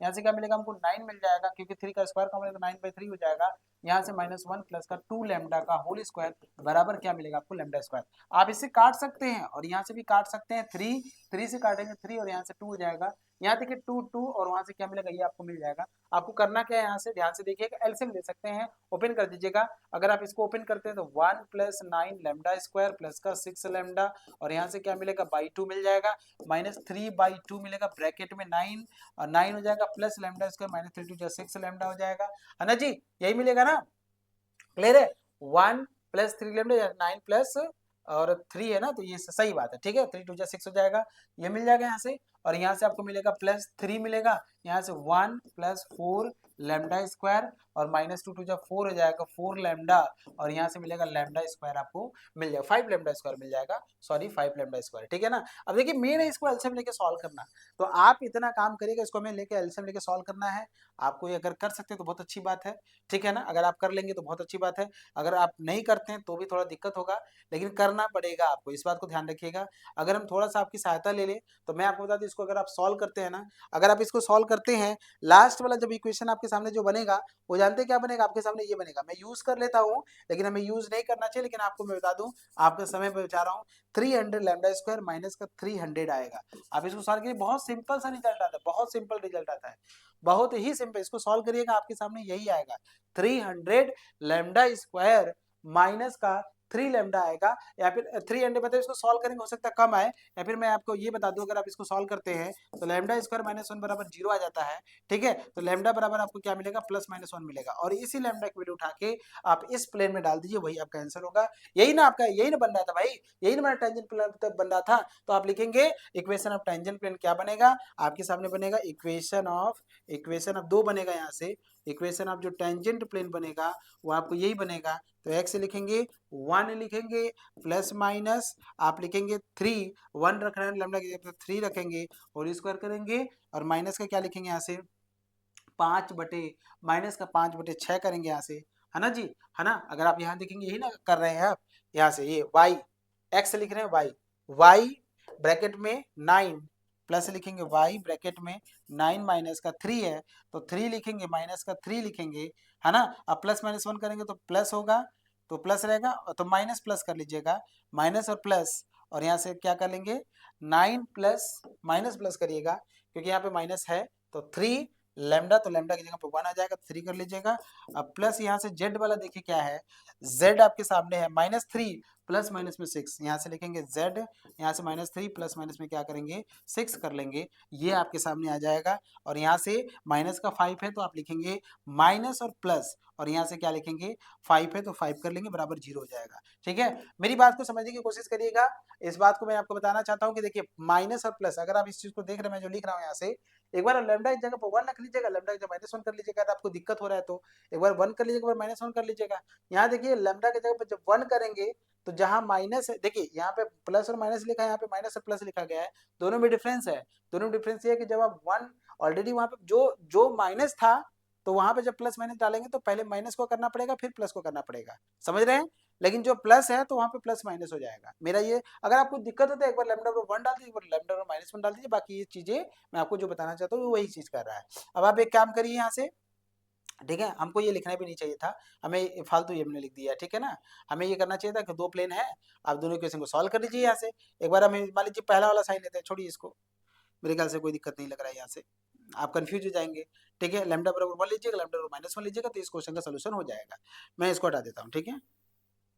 यहाँ से क्या मिलेगा हमको, 9 मिल जाएगा, क्योंकि 3 का स्क्वायर कॉमन लेंगे तो 9/3 हो जाएगा। यहाँ से -1 प्लस का 2 लैम्डा का होल स्क्वायर बराबर क्या मिलेगा आपको, लैम्डा स्क्वायर। आप इससे काट सकते हैं और यहाँ से भी काट सकते हैं, 3 से काटेंगे 3 और यहाँ से 2 हो जाएगा। यहाँ देखिए 2 और वहां से क्या मिलेगा, ये आपको मिल जाएगा। आपको करना क्या है, यहाँ से ध्यान से देखिएगा, एलसीएम ले सकते हैं, ओपन कर दीजिएगा। अगर आप इसको ओपन करते हैं तो 1 प्लस 9 लैम्डा स्क्वायर प्लस का 6 लैम्डा, और यहाँ से क्या मिलेगा, बाई 2 मिल जाएगा, -3/2 मिलेगा, ब्रैकेट में 9 और 9 हो जाएगा, प्लस लैम्डा स्क्वायर -3 6 लैम्डा हो जाएगा, है ना जी, यही मिलेगा ना, क्लियर है। 1 प्लस 3 लैम्डा, 9 प्लस और 3 है ना, तो ये सही बात है, ठीक है। 3 6 हो जाएगा, ये मिल जाएगा यहाँ से। और यहाँ से आपको मिलेगा +3 मिलेगा, यहाँ से 1 प्लस 4 लैम्डा स्क्वायर और -2 4 हो जाएगा, 4 लैम्डा, और यहाँ से मिलेगा लैम्डा स्क्वायर आपको मिल जाएगा, 5 लैम्डा स्क्वायर मिल जाएगा, सॉरी 5 लैम्डा स्क्वायर, ठीक है ना। अब देखिए मेन है इसको एलसीएम लेके सॉल्व करना, तो आप इतना काम करिएगा, इसको हमें लेके एलसीएम लेके सॉल्व करना है। आपको ये अगर कर सकते हैं तो बहुत अच्छी बात है, ठीक है ना। अगर आप कर लेंगे तो बहुत अच्छी बात है, अगर आप नहीं करते हैं तो भी थोड़ा दिक्कत होगा, लेकिन करना पड़ेगा आपको, इस बात को ध्यान रखिएगा। अगर हम थोड़ा सा आपकी सहायता ले लें तो मैं आपको बता दूं, इसको अगर आप सॉल्व करते हैं ना, अगर आप इसको सॉल्व करते हैं, लास्ट वाला जब इक्वेशन आपके सामने जो बनेगा, वो जानते हैं क्या बनेगा आपके सामने, ये बनेगा। मैं यूज कर लेता हूँ, लेकिन हमें यूज नहीं करना चाहिए, लेकिन आपको मैं बता दूं, आपका समय बचा रहा हूँ। 300 लैम्डा स्क्वायर माइनस का 300 आएगा। आप इसको सॉल्व करिए, बहुत सिंपल सा रिजल्ट आता है, बहुत सिंपल रिजल्ट आता है, बहुत ही सिंपल। इसको सॉल्व करिएगा, आपके सामने यही आएगा, 300 लैम्डा स्क्वायर माइनस का 3 लैम्डा आएगा, या फिर 300, मतलब इसको सॉल्व करेंगे, हो सकता है कम आए, या फिर मैं आपको ये बता दूं, अगर आप इसको सॉल्व करते हैं तो लैम्डा स्क्वायर -1 बराबर 0 आ जाता है, ठीक है। तो लैम्डा बराबर आपको क्या मिलेगा, +-1 मिलेगा, और इसी लैम्डा की वैल्यू उठा के आप इस प्लेन में डाल दीजिए, वही आपका आंसर होगा। यही ना आपका, यही ना बन रहा था भाई, यही ना हमारा टेंजेंट प्लेन तक बन रहा था। तो आप लिखेंगे इक्वेशन ऑफ टेंजेंट प्लेन, क्या बनेगा आपके सामने, बनेगा इक्वेशन ऑफ 2 बनेगा, यहाँ से इक्वेशन ऑफ जो टेंजेंट प्लेन बनेगा वो आपको यही बनेगा। तो x लिखेंगे 1 लिखेंगे, प्लस माइनस आप लिखेंगे 3, 1 रख रहे हैं लैम्डा की जगह 3 रखेंगे, होल स्क्वायर करेंगे, और माइनस का क्या लिखेंगे यहाँ से, 5/6 करेंगे यहाँ से, है ना जी, है ना। अगर आप यहाँ देखेंगे, यही ना कर रहे हैं आप, यहाँ से ये y, x लिख रहे हैं y ब्रैकेट में 9 प्लस लिखेंगे y ब्रैकेट में 9 माइनस का 3 है, तो 3 लिखेंगे, माइनस का 3 लिखेंगे, है ना। अब +-1 करेंगे तो प्लस होगा, तो प्लस रहेगा, तो माइनस प्लस कर लीजिएगा, माइनस और प्लस, और यहाँ से क्या कर लेंगे, 9 प्लस माइनस प्लस करिएगा, क्योंकि यहाँ पे माइनस है, तो 3 लैम्डा, तो लैम्डा की जगह पे 1 आ जाएगा, 3 कर लीजिएगा। अब प्लस यहाँ से z वाला देखिए क्या है, z आपके सामने है -3 प्लस माइनस में 6, यहाँ से लिखेंगे z, यहाँ से -3 प्लस माइनस में क्या करेंगे, 6 कर लेंगे, ये आपके सामने आ जाएगा। और यहाँ से माइनस का 5 है तो आप लिखेंगे माइनस और प्लस, और यहाँ से क्या लिखेंगे, 5 है तो 5 कर लेंगे, बराबर 0 हो जाएगा, ठीक है। मेरी बात को समझने की कोशिश करिएगा, इस बात को मैं आपको बताना चाहता हूँ कि देखिए माइनस और प्लस, अगर आप इस चीज को देख रहे हैं, मैं जो लिख रहा हूँ यहाँ से, एक बार लैम्डा की जगह पर 1 रख लीजिएगा, लैम्डा की जगह -1 कर लीजिएगा, अगर आपको दिक्कत हो रहा है तो एक बार 1 कर लीजिएगा, एक बार -1 कर लीजिएगा। यहाँ देखिए लैम्डा की जगह पर जब 1 करेंगे तो जहां माइनस है, देखिए यहाँ पे प्लस और माइनस लिखा है, यहाँ पे माइनस और प्लस लिखा गया है, दोनों में डिफरेंस है। दोनों में डिफरेंस ये है कि जब आप वन ऑलरेडी वहां पे जो जो माइनस था, तो वहां पे जब प्लस माइनस डालेंगे तो पहले माइनस को करना पड़ेगा फिर प्लस को करना पड़ेगा, समझ रहे हैं। लेकिन जो प्लस है तो वहां पे प्लस माइनस हो जाएगा मेरा ये। अगर आपको दिक्कत हो तो एक बार लैम्डा पर 1 डाल दीजिए, एक बार लैम्डा पर -1 डाल दीजिए, बाकी ये चीजें मैं आपको जो बताना चाहता हूँ वही चीज कर रहा है। अब आप एक काम करिए यहाँ से, ठीक है, हमको ये लिखना भी नहीं चाहिए था, हमें फालतू ये हमने लिख दिया, ठीक है ना। हमें ये करना चाहिए था कि दो प्लेन है, आप दोनों इक्वेशन को सॉल्व कर लीजिए यहाँ से। एक बार हमें मान लीजिए पहला वाला साइन लेते हैं, छोड़िए इसको, मेरे ख्याल से कोई दिक्कत नहीं लग रहा है यहाँ से, आप कंफ्यूज हो जाएंगे। ठीक है, लैम्डा बराबर 1 लीजिएगा, लैम्डा बराबर -1 लीजिएगा, तो इस क्वेश्चन का सोल्यूशन हो जाएगा। मैं इसको हटा देता हूँ, ठीक है,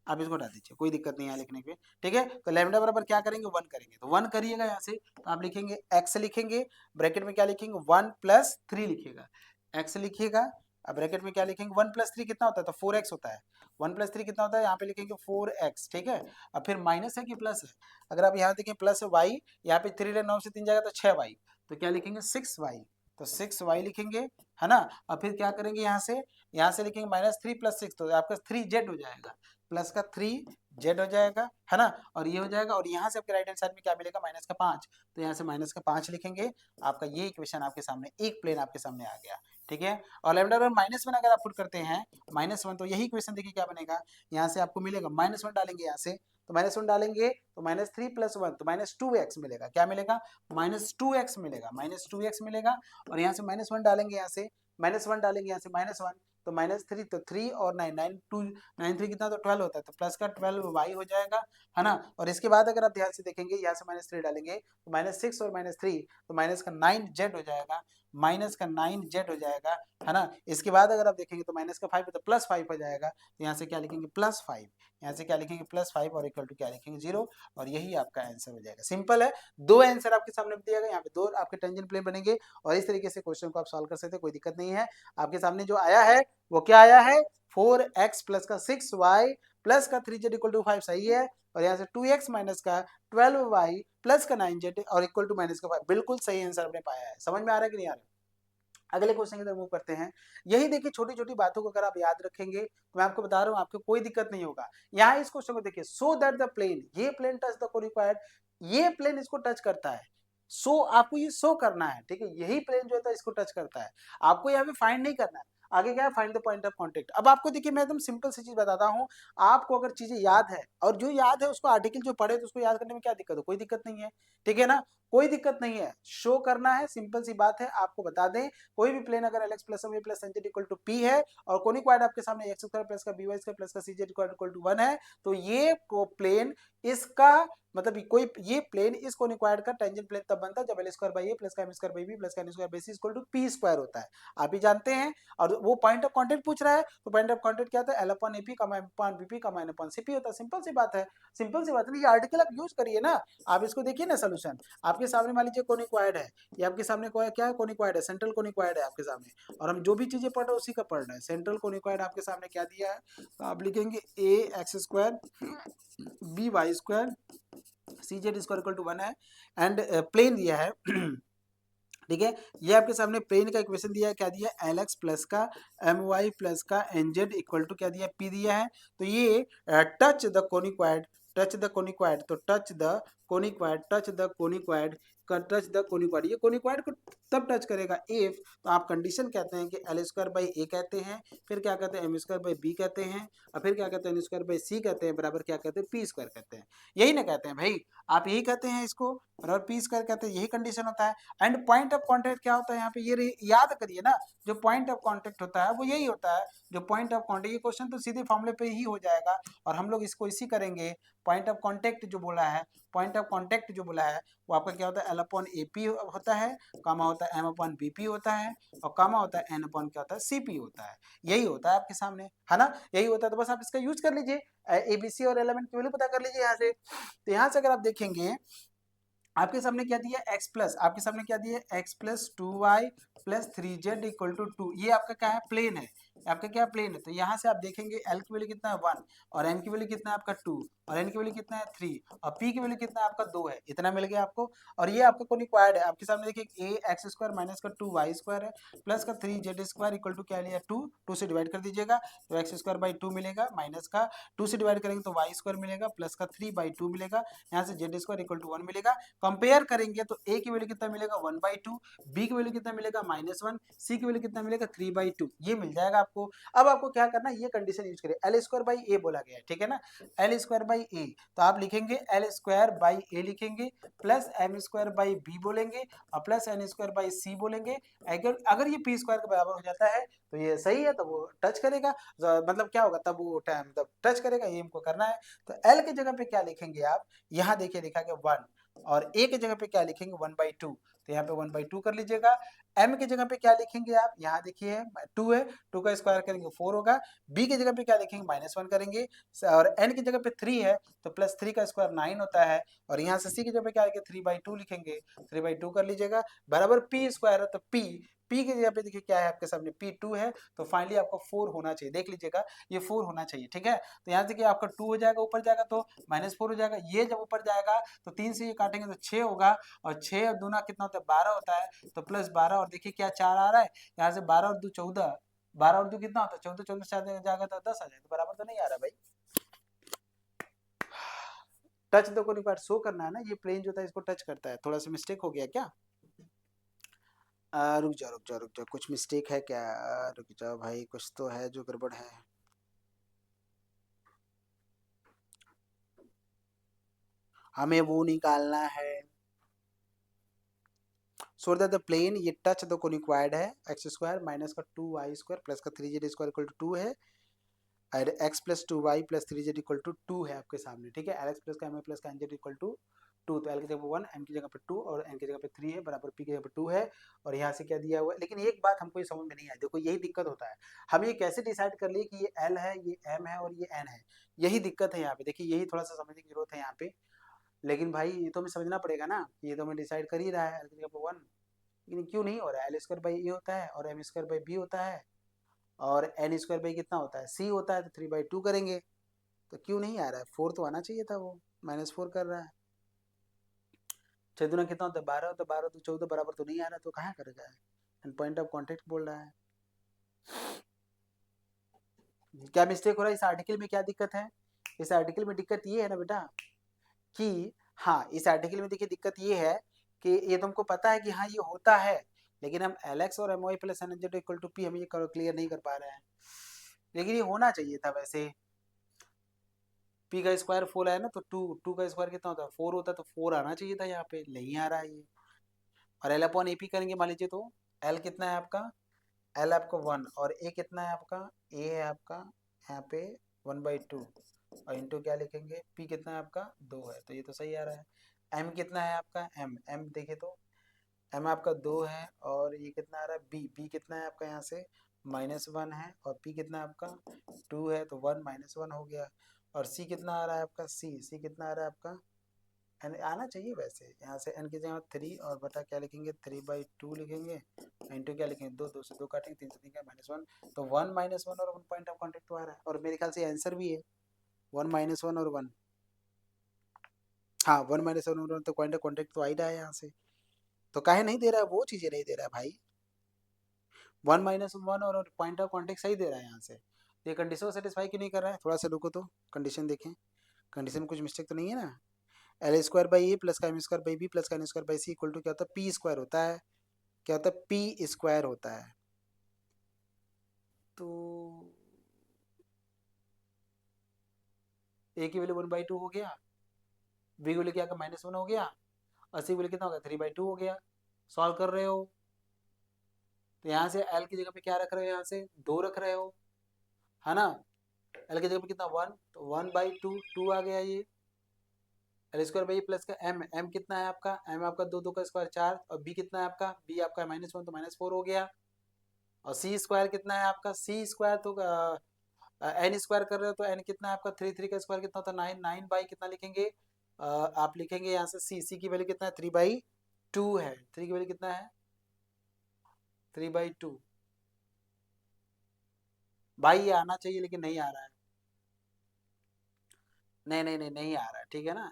आप इसको हटा दीजिए, कोई दिक्कत नहीं है लिखने के। ठीक है, तो लैम्डा बराबर क्या करेंगे, 1 करेंगे, तो 1 करिएगा यहाँ से, तो आप लिखेंगे x लिखेंगे, ब्रैकेट में क्या लिखेंगे 1 + 3 लिखिएगा, x लिखिएगा, अब ब्रैकेट में क्या लिखेंगे 1 + 3 कितना होता है, तो 4x होता है। 1 + 3 कितना होता है, यहाँ पे लिखेंगे 4x, ठीक है। अब फिर माइनस है कि प्लस है, अगर आप यहाँ देखें प्लस है y, यहाँ पे 3 9 से 3 जाएगा तो 6y, तो क्या लिखेंगे 6y, तो 6y लिखेंगे, है ना। अब फिर क्या करेंगे यहाँ से लिखेंगे -3 + 6, तो आपका 3z हो जाएगा, प्लस का 3z हो जाएगा, है ना, और ये हो जाएगा, और यहाँ से आपके राइट हैंड साइड में क्या मिलेगा -5, तो यहाँ से -5 लिखेंगे, आपका ये इक्वेशन आपके सामने, एक प्लेन आपके सामने आ गया। ठीक है, और लैम्डा बराबर -1 अगर आप पुट करते हैं -1, तो यही इक्वेशन देखिए क्या बनेगा, यहाँ से आपको मिलेगा -1 डालेंगे यहाँ से, तो -1 डालेंगे तो -3 + 1 तो -2x मिलेगा, क्या मिलेगा -2x मिलेगा, -2x मिलेगा, और यहाँ से -1 डालेंगे, यहाँ से -1 डालेंगे, यहाँ से -1, तो -3, तो 3 और 9 9 2 9 3 कितना, तो 12 होता है, तो प्लस का 12y हो जाएगा, है ना। और इसके बाद अगर आप ध्यान से देखेंगे, यहाँ से -3 डालेंगे तो -6 और -3, तो माइनस का 9z हो जाएगा, माइनस का 9z हो जाएगा, है ना। इसके बाद अगर आप देखेंगे तो माइनस का 5 तो +5 हो जाएगा, तो यहाँ से क्या लिखेंगे +5, यहाँ से क्या लिखेंगे +5 और इक्वल टू क्या लिखेंगे 0, और यही आपका आंसर हो जाएगा। सिंपल है, दो आंसर आपके सामने दिया गया, यहाँ पे दो आपके टेंजेंट प्लेन बनेंगे, और इस तरीके से क्वेश्चन को आप सॉल्व कर सकते हैं, कोई दिक्कत नहीं है। आपके सामने जो आया है वो क्या आया है, 4x प्लस का 6y प्लस का 3z इक्वल टू 5 सही है, और यहाँ से 2x माइनस का 12y प्लस का 9z और इक्वल टू माइनस का 5, बिल्कुल सही आंसर आपने पाया है। समझ में आ रहा है कि नहीं आ रहा है। अगले क्वेश्चन की तरफ मूव करते हैं। यही देखिए, छोटी छोटी बातों को अगर आप याद रखेंगे तो मैं आपको बता रहा हूँ आपको कोई दिक्कत नहीं होगा। यहाँ इस क्वेश्चन को देखिए, सो दैट द प्लेन, ये प्लेन टच द कोरिक्वायर्ड, ये प्लेन इसको टच करता है, सो आपको ये शो करना है, ठीक है, यही प्लेन जो है इसको टच करता है, आपको यहाँ पे फाइंड नहीं करना है। आगे क्या है, find the point of contact. अब आपको देखिए मैं एकदम सिंपल सी चीज बताता हूँ, आपको अगर चीजें याद है और जो याद है उसको आर्टिकल जो पढ़े तो उसको याद करने में क्या दिक्कत है, कोई दिक्कत नहीं है, ठीक है ना, कोई दिक्कत नहीं है। शो करना है, सिंपल सी बात है, आपको बता दें कोई भी प्लेन अगर lx plus y plus nz equal to p है, और कोनिक्वायड आपके सामने x स्क्वायर प्लस का by स्क्वायर प्लस का cz इक्वल टू 1 है, तो ये प्लेन इसका मतलब कोई ये प्लेन इस कोनिक्वायड का टेंजेंट प्लेन तब बनता है जब l square by A plus का m square by B plus का n square by C equal to p square होता है, आप ही जानते हैं। और वो पॉइंट ऑफ कांटेक्ट पूछ रहा है, तो पॉइंट ऑफ कांटेक्ट क्या होता है, l अपॉन AP कमा m अपॉन BP कमा n अपॉन CP होता है। सिंपल सी बात है, सिंपल सी बात है, ये आर्टिकल आप यूज करिए ना। आप इसको देखिए ना, सोल्यूशन आपके सामने मान लीजिए कोनिक्वायड है, ये आपके सामने क्या है, कोनिक्वायड है, सेंट्रल कोनिक्वायड है आपके सामने, और हम जो भी चीजें पढ़ रहे हैं उसी का पढ़ रहे हैं। सेंट्रल कोनिक्वायड आपके सामने क्या दिया है, तो आप लिखेंगे ax square by square cz square equal to 1 है, एंड प्लेन दिया है ठीक है, ये आपके सामने प्लेन का इक्वेशन दिया है, क्या दिया है, lx प्लस का my प्लस का nz इक्वल टू क्या दिया है, p दिया है। तो ये टच द कोनिक्वायड, टच द कोनिक्वायड, तो touch the कोनिक्वायड, touch the कोनिक्वायड, touch the कोनिक्वायड, ये कोनिक्वायड को तब टच करेगा इफ, तो आप कंडीशन कहते हैं कि l स्क्वायर बाई ए कहते हैं, फिर क्या कहते हैं m स्क्वायर बाई बी कहते हैं, और फिर क्या कहते हैं n स्क्वायर बाई सी कहते हैं, बराबर क्या कहते हैं, p स्क्वायर कहते हैं। यही ना कहते हैं भाई, आप यही कहते हैं इसको, और p स्क्वायर कहते हैं, यही कंडीशन होता है। एंड पॉइंट ऑफ कांटेक्ट क्या होता है यहाँ पे, ये याद करिए ना, जो पॉइंट ऑफ कांटेक्ट होता है वो यही होता है, जो पॉइंट ऑफ कांटेक्ट, ये क्वेश्चन तो सीधे फॉर्मूले पे ही हो जाएगा, और हम लोग इसको इसी करेंगे। पॉइंट ऑफ कांटेक्ट जो बोला है, पॉइंट ऑफ कांटेक्ट जो बोला है वो आपका क्या होता है, l अपॉन AP होता है, कामा होता है m अपॉन BP होता है, और कामा होता है n अपॉन क्या होता है, CP होता है। यही होता है आपके सामने, है ना, यही होता है। तो बस आप इसका यूज कर लीजिए, ABC और एलिमेंट की वैल्यू पता कर लीजिए यहाँ से। तो यहाँ से अगर आप देखेंगे आपके सामने क्या दिया, x प्लस, आपके सामने क्या दिया, x plus 2y plus 3z equal to 2, ये आपका क्या है, प्लेन है, आपका क्या प्लेन है, तो यहाँ से आप देखेंगे एल की वैल्यू कितना है 1 और एन की वैल्यू कितना है आपका 2 और एन की वैल्यू कितना है 3 और पी की वैल्यू कितना है आपका 2 है, इतना मिल गया आपको। और ये आपका कोनिक्वायड है, आपके सामने देखिए ए एक्स स्क्वायर माइनस का 2 वाई स्क्वायर है प्लस का 3 जेड स्क्वायर इक्वल टू क्या लिया 2, 2 से डिवाइड कर दीजिएगा तो एक्स स्क्वायर बाई 2 मिलेगा माइनस का 2 से डिवाइड करेंगे तो वाई स्क्वायर मिलेगा प्लस का 3 बाई 2 मिलेगा, यहाँ से जेड स्क्वायर इक्वल टू 1 मिलेगा। कंपेयर करेंगे तो ए की वैल्यू कितना मिलेगा 1/2, बी की वैल्यू कितना मिलेगा -1, सी की वैल्यू कितना मिलेगा 3/2, ये मिल जाएगा आपको। अब आपको क्या करना है, ये कंडीशन यूज करिए, एल स्क्वायर बाई ए बोला गया है, ठीक है ना, एल स्क्वायर बाई ए, तो आप लिखेंगे एल स्क्वायर बाई ए लिखेंगे plus M square by B बोलेंगे और plus N square by C बोलेंगे। अगर अगर ये पी स्क्वायर के बराबर हो जाता है तो ये सही है, तो वो टच करेगा, मतलब क्या होगा तब वो टाइम तब टच करेगा, ये हमको करना है। तो एल की जगह पे क्या लिखेंगे आप, यहाँ देखिए लिखा गया 1 और ए की जगह पे क्या लिखेंगे 1/2, तो यहाँ पे 1/2 कर लीजिएगा। एम की जगह पे क्या लिखेंगे आप, यहाँ देखिए 2 है, 2 का स्क्वायर करेंगे 4 होगा। बी की जगह पे क्या लिखेंगे -1 करेंगे और एन की जगह पे 3 है तो प्लस 3 का स्क्वायर 9 होता है और यहाँ से सी की जगह पे क्या आएगा 3/2 लिखेंगे, 3/2 कर लीजिएगा बराबर पी स्क्वायर है, तो पी पी की जगह पे देखिए क्या है आपके सामने P2 है, तो फाइनली आपको 4 होना चाहिए, देख लीजिएगा ये 4 होना चाहिए, ठीक है। तो यहाँ देखिए आपका 2 हो जाएगा, ऊपर जाएगा तो -4 हो जाएगा, ये जब ऊपर जाएगा तो 3 से ये काटेंगे तो 6 होगा और 6 और दूना कितना होता है 12 होता है, तो प्लस 12 और देखिए क्या 4 आ रहा है, यहाँ से 12 और 2 14, 12 और 2 कितना होता है 14, 14 से जाएगा तो 10 आ जाएगा, तो बराबर तो नहीं आ रहा भाई। टच तो कोई बार शो करना है ना, ये प्लेन जो था इसको टच करता है, थोड़ा सा मिस्टेक हो गया क्या? रुक जाओ रुक जाओ रुक जाओ, कुछ मिस्टेक है क्या? रुक जाओ भाई, कुछ तो है जो गड़बड़ है। हमें वो निकालना है। सो दैट द प्लेन ये टच द कोनिक्वायड है, एक्स स्क्वायर माइनस का 2 वाई स्क्वायर प्लस का 3 जेड स्क्वायर इक्वल टू 2 है और X plus 2 Y plus 3 Z equal to 2 है आपके सामने, ठीक है। एल एक्स प्लस का एम प्लस का एन जेड इक्वल टू 2, तो एल की जगह पे 1, एम की जगह पे 2 और एन की जगह पे 3 है बराबर पी की जगह पे 2 है और यहाँ से क्या दिया हुआ है। लेकिन एक बात हमको ये समझ में नहीं आई, देखो यही दिक्कत होता है, हम ये कैसे डिसाइड कर लिए कि ये एल है, ये एम है और ये एन है, यही दिक्कत है यहाँ पे। देखिए यही थोड़ा सा समझने की जरूरत है यहाँ पे, लेकिन भाई ये तो हमें समझना पड़ेगा ना, ये तो हमें डिसाइड कर ही रहा है एल की जगह पे 1, लेकिन क्यों नहीं हो रहा है, एल स्क्वायर बाई ए होता है और एम स्क्वायर बाई बी होता है और एन स्क्वायर बाई कितना होता है सी होता है, तो 3/2 करेंगे, तो क्यों नहीं आ रहा है, 4 तो आना चाहिए था, वो -4 कर रहा है। 6 दूना कितना होता है 12 होता है, 12 तो 14 बराबर तो नहीं आ रहा, तो कहाँ करेगा, एंड पॉइंट ऑफ कॉन्टेक्ट बोल रहा है। क्या मिस्टेक हो रहा है इस आर्टिकल में, क्या दिक्कत है इस आर्टिकल में? दिक्कत ये है ना बेटा कि हाँ, इस आर्टिकल में देखिए दिक्कत ये है कि ये तुमको पता है कि हाँ ये होता है, लेकिन हम एल और M Y plus N Z equal to P हम ये क्लियर नहीं कर पा रहे हैं, लेकिन ये होना चाहिए था वैसे। पी का स्क्वायर 4 है ना, तो 2 का स्क्वायर कितना होता है 4 होता है, तो 4 आना चाहिए था, यहाँ पे नहीं आ रहा है ये। और एल अपॉन ए पी करेंगे मान लीजिए, तो एल कितना है आपका, एल आपका 1 और ए कितना है आपका, ए है आपका यहाँ पे 1/2 और इंटू क्या लिखेंगे, पी कितना है आपका 2 है, तो ये तो सही आ रहा है। एम कितना है आपका, एम एम देखे तो एम आपका 2 है और ये कितना आ रहा है बी, बी कितना है आपका यहाँ से -1 है और पी कितना है आपका 2 है, तो 1 -1 हो गया। और सी कितना आ रहा है आपका, सी सी कितना आ रहा है आपका, एन आना चाहिए वैसे, यहाँ से एन की जगह 3 और बटा क्या लिखेंगे 3/2 लिखेंगे, इंटू क्या लिखेंगे 2, 2 से 2 काटेंगे 3 से 3 का -1, तो 1 -1 और 1 पॉइंट ऑफ कॉन्टेक्ट तो आ रहा है और मेरे ख्याल से आंसर भी है 1 -1 और 1। हाँ 1 -1 और 1, तो पॉइंट ऑफ कॉन्टेक्ट तो आ ही रहा है यहाँ से, तो काहे नहीं दे रहा है, वो चीज़ें नहीं दे रहा है भाई। 1 -1 और पॉइंट ऑफ कॉन्टेक्ट सही दे रहा है यहाँ से, ये कंडीशन को सेटिस्फाई क्यों नहीं कर रहा है, थोड़ा सा रुको तो कंडीशन देखें, कंडीशन में कुछ मिस्टेक तो नहीं है ना। L square by A plus का M square by B plus का N square by C equal to क्या होता है पी स्क्वायर होता है, क्या होता है पी स्क्वायर होता है। तो ए की वैल्यू 1/2 हो गया, बी की वैल्यू क्या -1 हो गया और सी की वैल्यू कितना हो गया 3/2 हो गया। सॉल्व कर रहे हो तो यहाँ से एल की जगह पे क्या रख रहे हो, यहाँ से 2 रख रहे हो, है ना। एल की जगह पे कितना 1, तो 1/2 2 आ गया ये, एल स्क्वायर बाई प्लस का एम, एम कितना है आपका, एम आपका 2, 2 का स्क्वायर 4 और बी कितना है आपका, बी आपका -1 तो -4 हो गया। और सी स्क्वायर कितना है आपका, सी स्क्वायर तो एन स्क्वायर कर रहे हो तो एन कितना है आपका 3, 3 का स्क्वायर कितना होता है 9, 9 बाई कितना लिखेंगे, आप लिखेंगे यहाँ से सी, सी की वैल्यू कितना है 3/2 है, 3 की वैल्यू कितना है 3/2, भाई ये आना चाहिए लेकिन नहीं आ रहा है, नहीं आ रहा है, ठीक है ना,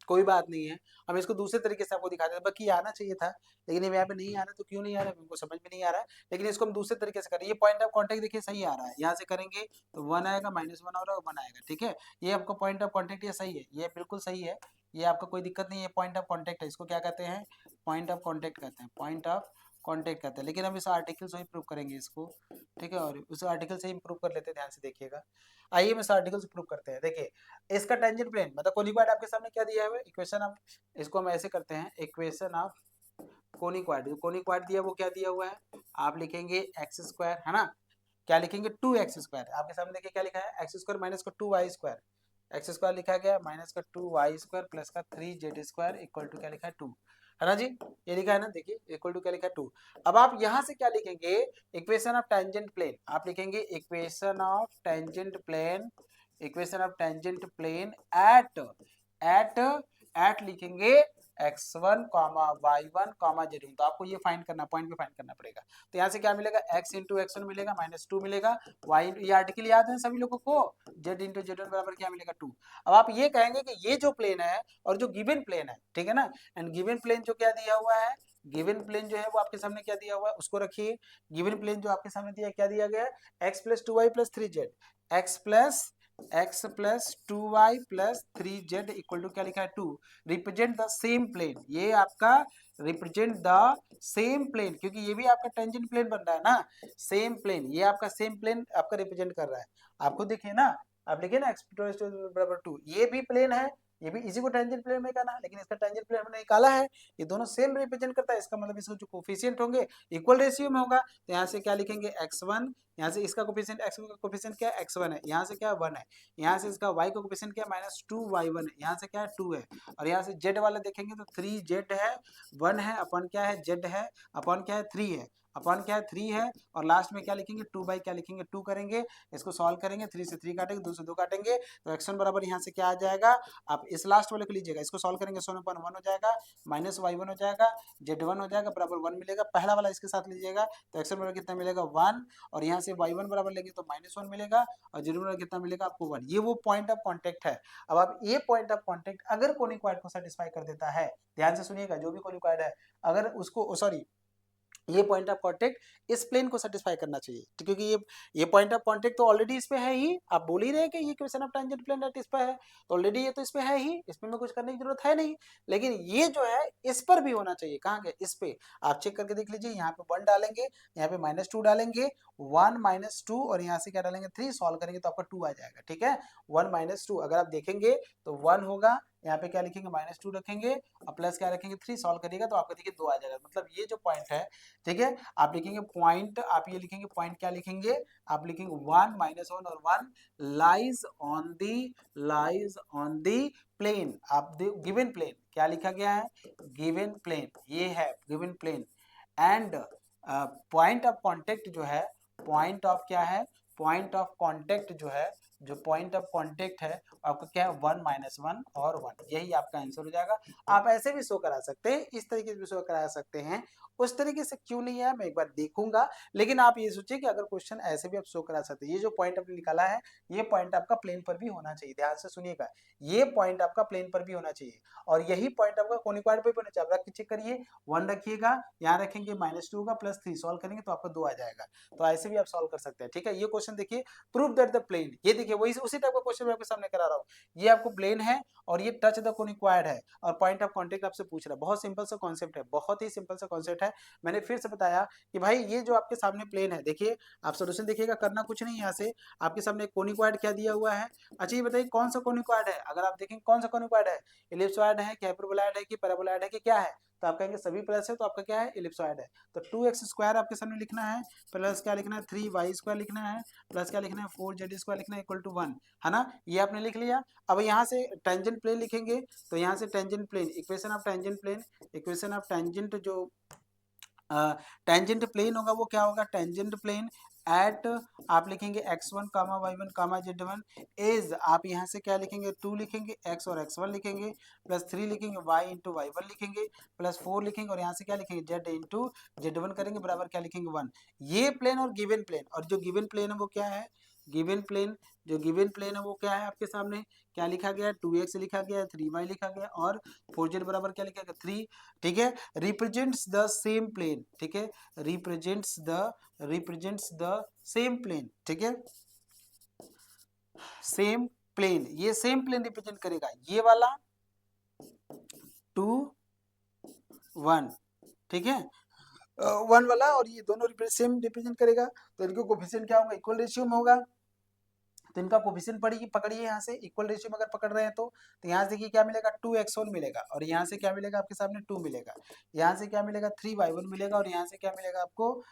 कोई बात नहीं है, हम इसको दूसरे तरीके से आपको दिखा देते हैं, बाकी ये आना चाहिए था, लेकिन ये यहाँ पे नहीं आ रहा, तो क्यों नहीं आ रहा है हमको समझ में नहीं आ रहा है, लेकिन इसको हम दूसरे तरीके से करें, ये पॉइंट ऑफ कांटेक्ट देखिए सही आ रहा है, यहाँ से करेंगे तो 1 आएगा, -1 और 1 आएगा, ठीक है, ये आपका पॉइंट ऑफ कांटेक्ट ये सही है, ये बिल्कुल सही है, ये आपका कोई दिक्कत नहीं है, पॉइंट ऑफ कांटेक्ट है, इसको क्या कहते हैं, पॉइंट ऑफ कांटेक्ट कहते हैं, पॉइंट ऑफ कांटेक्ट कहते हैं, लेकिन हम इस आर्टिकल से ही प्रूव करेंगे इसको, ठीक है, और उस आर्टिकल से ही प्रूव कर लेते हैं, ध्यान से देखिएगा, आइए हम इस आर्टिकल से प्रूव करते हैं, देखिए इसका टेंजेंट प्लेन मतलब कोनिक्वाड आपके सामने क्या दिया है, इक्वेशन ऑफ, इसको हम ऐसे करते हैं, इक्वेशन ऑफ कोनिक्वाड, जो कोनिक्वाड दिया वो क्या दिया हुआ है, आप लिखेंगे एक्स स्क्वायर, है ना, क्या लिखेंगे 2x स्क्वायर, आपके सामने देखिए क्या लिखा है, एक्स स्क्वायर माइनस का 2y स्क्वायर, एक्स स्क्वायर लिखा गया माइनस का 2y स्क्वायर प्लस का 3z स्क्वायर इक्वल टू क्या लिखा है 2, है ना जी, ये लिखा है ना, देखिए इक्वल टू क्या लिखा है 2, अब आप यहां से क्या लिखेंगे, इक्वेशन ऑफ टेंजेंट प्लेन, आप लिखेंगे equation of tangent plane, equation of tangent plane at लिखेंगे x1 y1 z1, तो आपको ये फाइंड करना, पॉइंट पे फाइंड करना पड़ेगा, तो यहाँ से क्या मिलेगा, x इंटू x1 मिलेगा -2 मिलेगा, y ये आर्टिकल याद है सभी लोगों को, z इंटू z1 बराबर क्या मिलेगा 2, अब आप ये कहेंगे कि ये जो प्लेन है और जो गिवन प्लेन है, ठीक है ना, एंड गिवन प्लेन जो क्या दिया हुआ है, गिवन प्लेन जो है वो आपके सामने क्या दिया हुआ है उसको रखिए, गिवन प्लेन जो आपके सामने दिया क्या दिया गया है, x plus 2y plus 3z, x plus 2y plus 3z equal to क्या लिखा है 2, रिप्रेजेंट द सेम प्लेन, ये आपका रिप्रेजेंट द सेम प्लेन, क्योंकि ये भी आपका टेंजेंट प्लेन बन रहा है ना, सेम प्लेन, ये आपका सेम प्लेन आपका रिप्रेजेंट कर रहा है, आपको देखिए ना, आप देखिए ना x बराबर 2, ये भी प्लेन है, ये भी इसी को टेंजेंट प्लेन में करना, लेकिन इसका टेंजेंट प्लेन हमने निकाला है, ये दोनों सेम रिप्रेजेंट करता है, इसका मतलब इसका जो कोफिशिएंट होंगे इक्वल रेशियो में होगा, तो यहाँ से क्या लिखेंगे x1, यहाँ से इसका कोफिशिएंट x का कोफिशिएंट क्या है x1 है, यहाँ से क्या है 1 है, यहाँ से इसका y का कोफिशिएंट क्या है -2y1 है, यहाँ से क्या है 2 है, और यहाँ से z वाला देखेंगे तो 3z है, 1 है अपन क्या है z है, अपन क्या है 3 है, अपन क्या है 3 है, और लास्ट में क्या लिखेंगे 2 बाई क्या लिखेंगे 2 करेंगे, इसको सॉल्व करेंगे, 3 से 3 काटेंगे, 2 से 2 काटेंगे, तो x1 बराबर यहाँ से क्या आ जाएगा, आप इस लास्ट वाले को लीजिएगा, इसको सॉल्व करेंगे 1/1 हो जाएगा, -y1 हो जाएगा, z1 हो जाएगा बराबर 1 मिलेगा, पहला वाला इसके साथ लीजिएगा, तो x1 बराबर कितना मिलेगा 1, और यहाँ से y1 बराबर लेंगे तो -1 मिलेगा, और z1 बराबर कितना मिलेगा आपको 1, ये वो पॉइंट ऑफ कॉन्टेक्ट है, अब आप ये पॉइंट ऑफ कॉन्टेक्ट अगर कोनिक्वाड को सेटिस्फाई कर देता है, ध्यान से सुनिएगा, जो भी कोनिक्वाड है अगर उसको सॉरी ये पॉइंट ऑफ कांटेक्ट इस प्लेन को सेटिस्फाई करना चाहिए, तो क्योंकि ये पॉइंट ऑफ कांटेक्ट तो ऑलरेडी इस पे है ही, आप बोल ही रहे हैं कि ये equation of tangent plane at इस पे है, तो ऑलरेडी ये तो इस पे है ही, इसमें में कुछ करने की जरूरत है नहीं, लेकिन ये जो है इस पर भी होना चाहिए, कहाँ के इस पे, आप चेक करके देख लीजिए, यहाँ पे 1 डालेंगे, यहाँ पे -2 डालेंगे, 1 -2 और यहाँ से क्या डालेंगे 3, सॉल्व करेंगे तो आपका 2 आ जाएगा, ठीक है, 1 -2 अगर आप देखेंगे तो 1 होगा, यहाँ पे क्या लिखेंगे -2 रखेंगे, और प्लस क्या रखेंगे 3, सॉल्व करिएगा तो आपका देखिए 2 आ जाएगा, मतलब ये जो पॉइंट है, ठीक है, आप लिखेंगे पॉइंट, आप ये लिखेंगे पॉइंट क्या लिखेंगे, आप लिखेंगे 1 -1 और 1 लाइज ऑन दी प्लेन, आप गिवन प्लेन क्या लिखा गया है, गिवन प्लेन, ये है given plane, and point of contact जो है, पॉइंट ऑफ क्या है, पॉइंट ऑफ कांटेक्ट जो है, जो पॉइंट ऑफ कांटेक्ट है आपका क्या है 1 -1 और 1, यही आपका आंसर हो जाएगा, आप ऐसे भी शो करा सकते हैं, इस तरीके से भी शो करा सकते हैं, उस तरीके से क्यों नहीं है मैं एक बार देखूंगा, लेकिन आप ये सोचिए कि अगर क्वेश्चन ऐसे भी आप शो करा सकते हैं, ये जो पॉइंट आपने निकाला है ये पॉइंट आपका प्लेन पर भी होना चाहिए, ध्यान से सुनिएगा, ये पॉइंट आपका प्लेन पर भी होना चाहिए, और यही पॉइंट आपका कोनिक्वाड पे भी होना चाहिए, आप रख के चेक करिए, 1 रखिएगा, यहाँ रखेंगे -2 का प्लस 3, सॉल्व करेंगे तो आपका 2 आ जाएगा, तो ऐसे भी आप सॉल्व कर सकते हैं, ठीक है, ये क्वेश्चन देखिए, प्रूव दैट द प्लेन, ये देखिए वही उसी टाइप का क्वेश्चन मैं आपके सामने करा रहा हूँ, ये आपको प्लेन है और ये टच द कोनिक्वाड है, और पॉइंट ऑफ कांटेक्ट आपसे पूछ रहा है, बहुत सिंपल सा कॉन्सेप्ट है, बहुत ही सिंपल सा कॉन्सेप्ट है, मैंने फिर से बताया कि भाई ये जो आपके सामने प्लेन है, देखिए आप सॉल्यूशन देखिएगा, करना कुछ नहीं, यहाँ से आपके सामने कोनिक्वाड क्या दिया हुआ है, अच्छा ये बताइए कौन सा कोनिक्वाड है, अगर आप देखेंगे कौन सा कोनिक्वाड है, इलिप्सॉइड है कि हाइपरबोलॉइड है कि पैराबोलॉइड है कि क्या है, तो आप कहेंगे सभी प्लस है, तो आपका क्या है इलिप्सॉइड है, तो 2x² आपके सामने लिखना है, प्लस क्या लिखना है 3y² लिखना है, प्लस क्या लिखना है 4z² लिखना है इक्वल टू 1, है ना, ये आपने लिख लिया, अब यहाँ से टेंजेंट प्लेन लिखेंगे, तो यहाँ से tangent plane, equation of tangent plane, equation of tangent जो टेंजेंट प्लेन होगा वो क्या होगा, टेंजेंट प्लेन एट आप लिखेंगे x1 comma y1 comma z1 is आप यहाँ से क्या लिखेंगे 2 लिखेंगे, x और x1 लिखेंगे प्लस 3 लिखेंगे, y इंटू y1 लिखेंगे प्लस 4 लिखेंगे और यहाँ से क्या लिखेंगे z इंटू z1 करेंगे बराबर क्या लिखेंगे 1। ये प्लेन और गिवन प्लेन, और जो गिवन प्लेन है वो क्या है, गिवन प्लेन, जो गिवन प्लेन है वो क्या है आपके सामने, क्या लिखा गया है 2x लिखा गया है, 3y लिखा गया और 4z बराबर क्या लिखा गया 3। ठीक है, रिप्रेजेंट्स द सेम प्लेन, ठीक है, रिप्रेजेंट्स द सेम प्लेन, ठीक है, सेम प्लेन, ये सेम प्लेन रिप्रेजेंट करेगा, ये वाला 2 1, ठीक है, 1 वाला और ये दोनों सेम रिप्रेजेंट करेगा, तो इनके कोफिशिएंट क्या होगा, इक्वल रेशियो में होगा, तो इनका कोफिशिएंट पकड़िए यहाँ से इक्वल रेशियो में अगर पकड़ रहे हैं तो यहाँ से देखिए क्या मिलेगा 2x1 मिलेगा और यहाँ से क्या मिलेगा आपके सामने 2 मिलेगा, यहाँ से क्या मिलेगा 3y1 मिलेगा और यहाँ से क्या मिलेगा आपको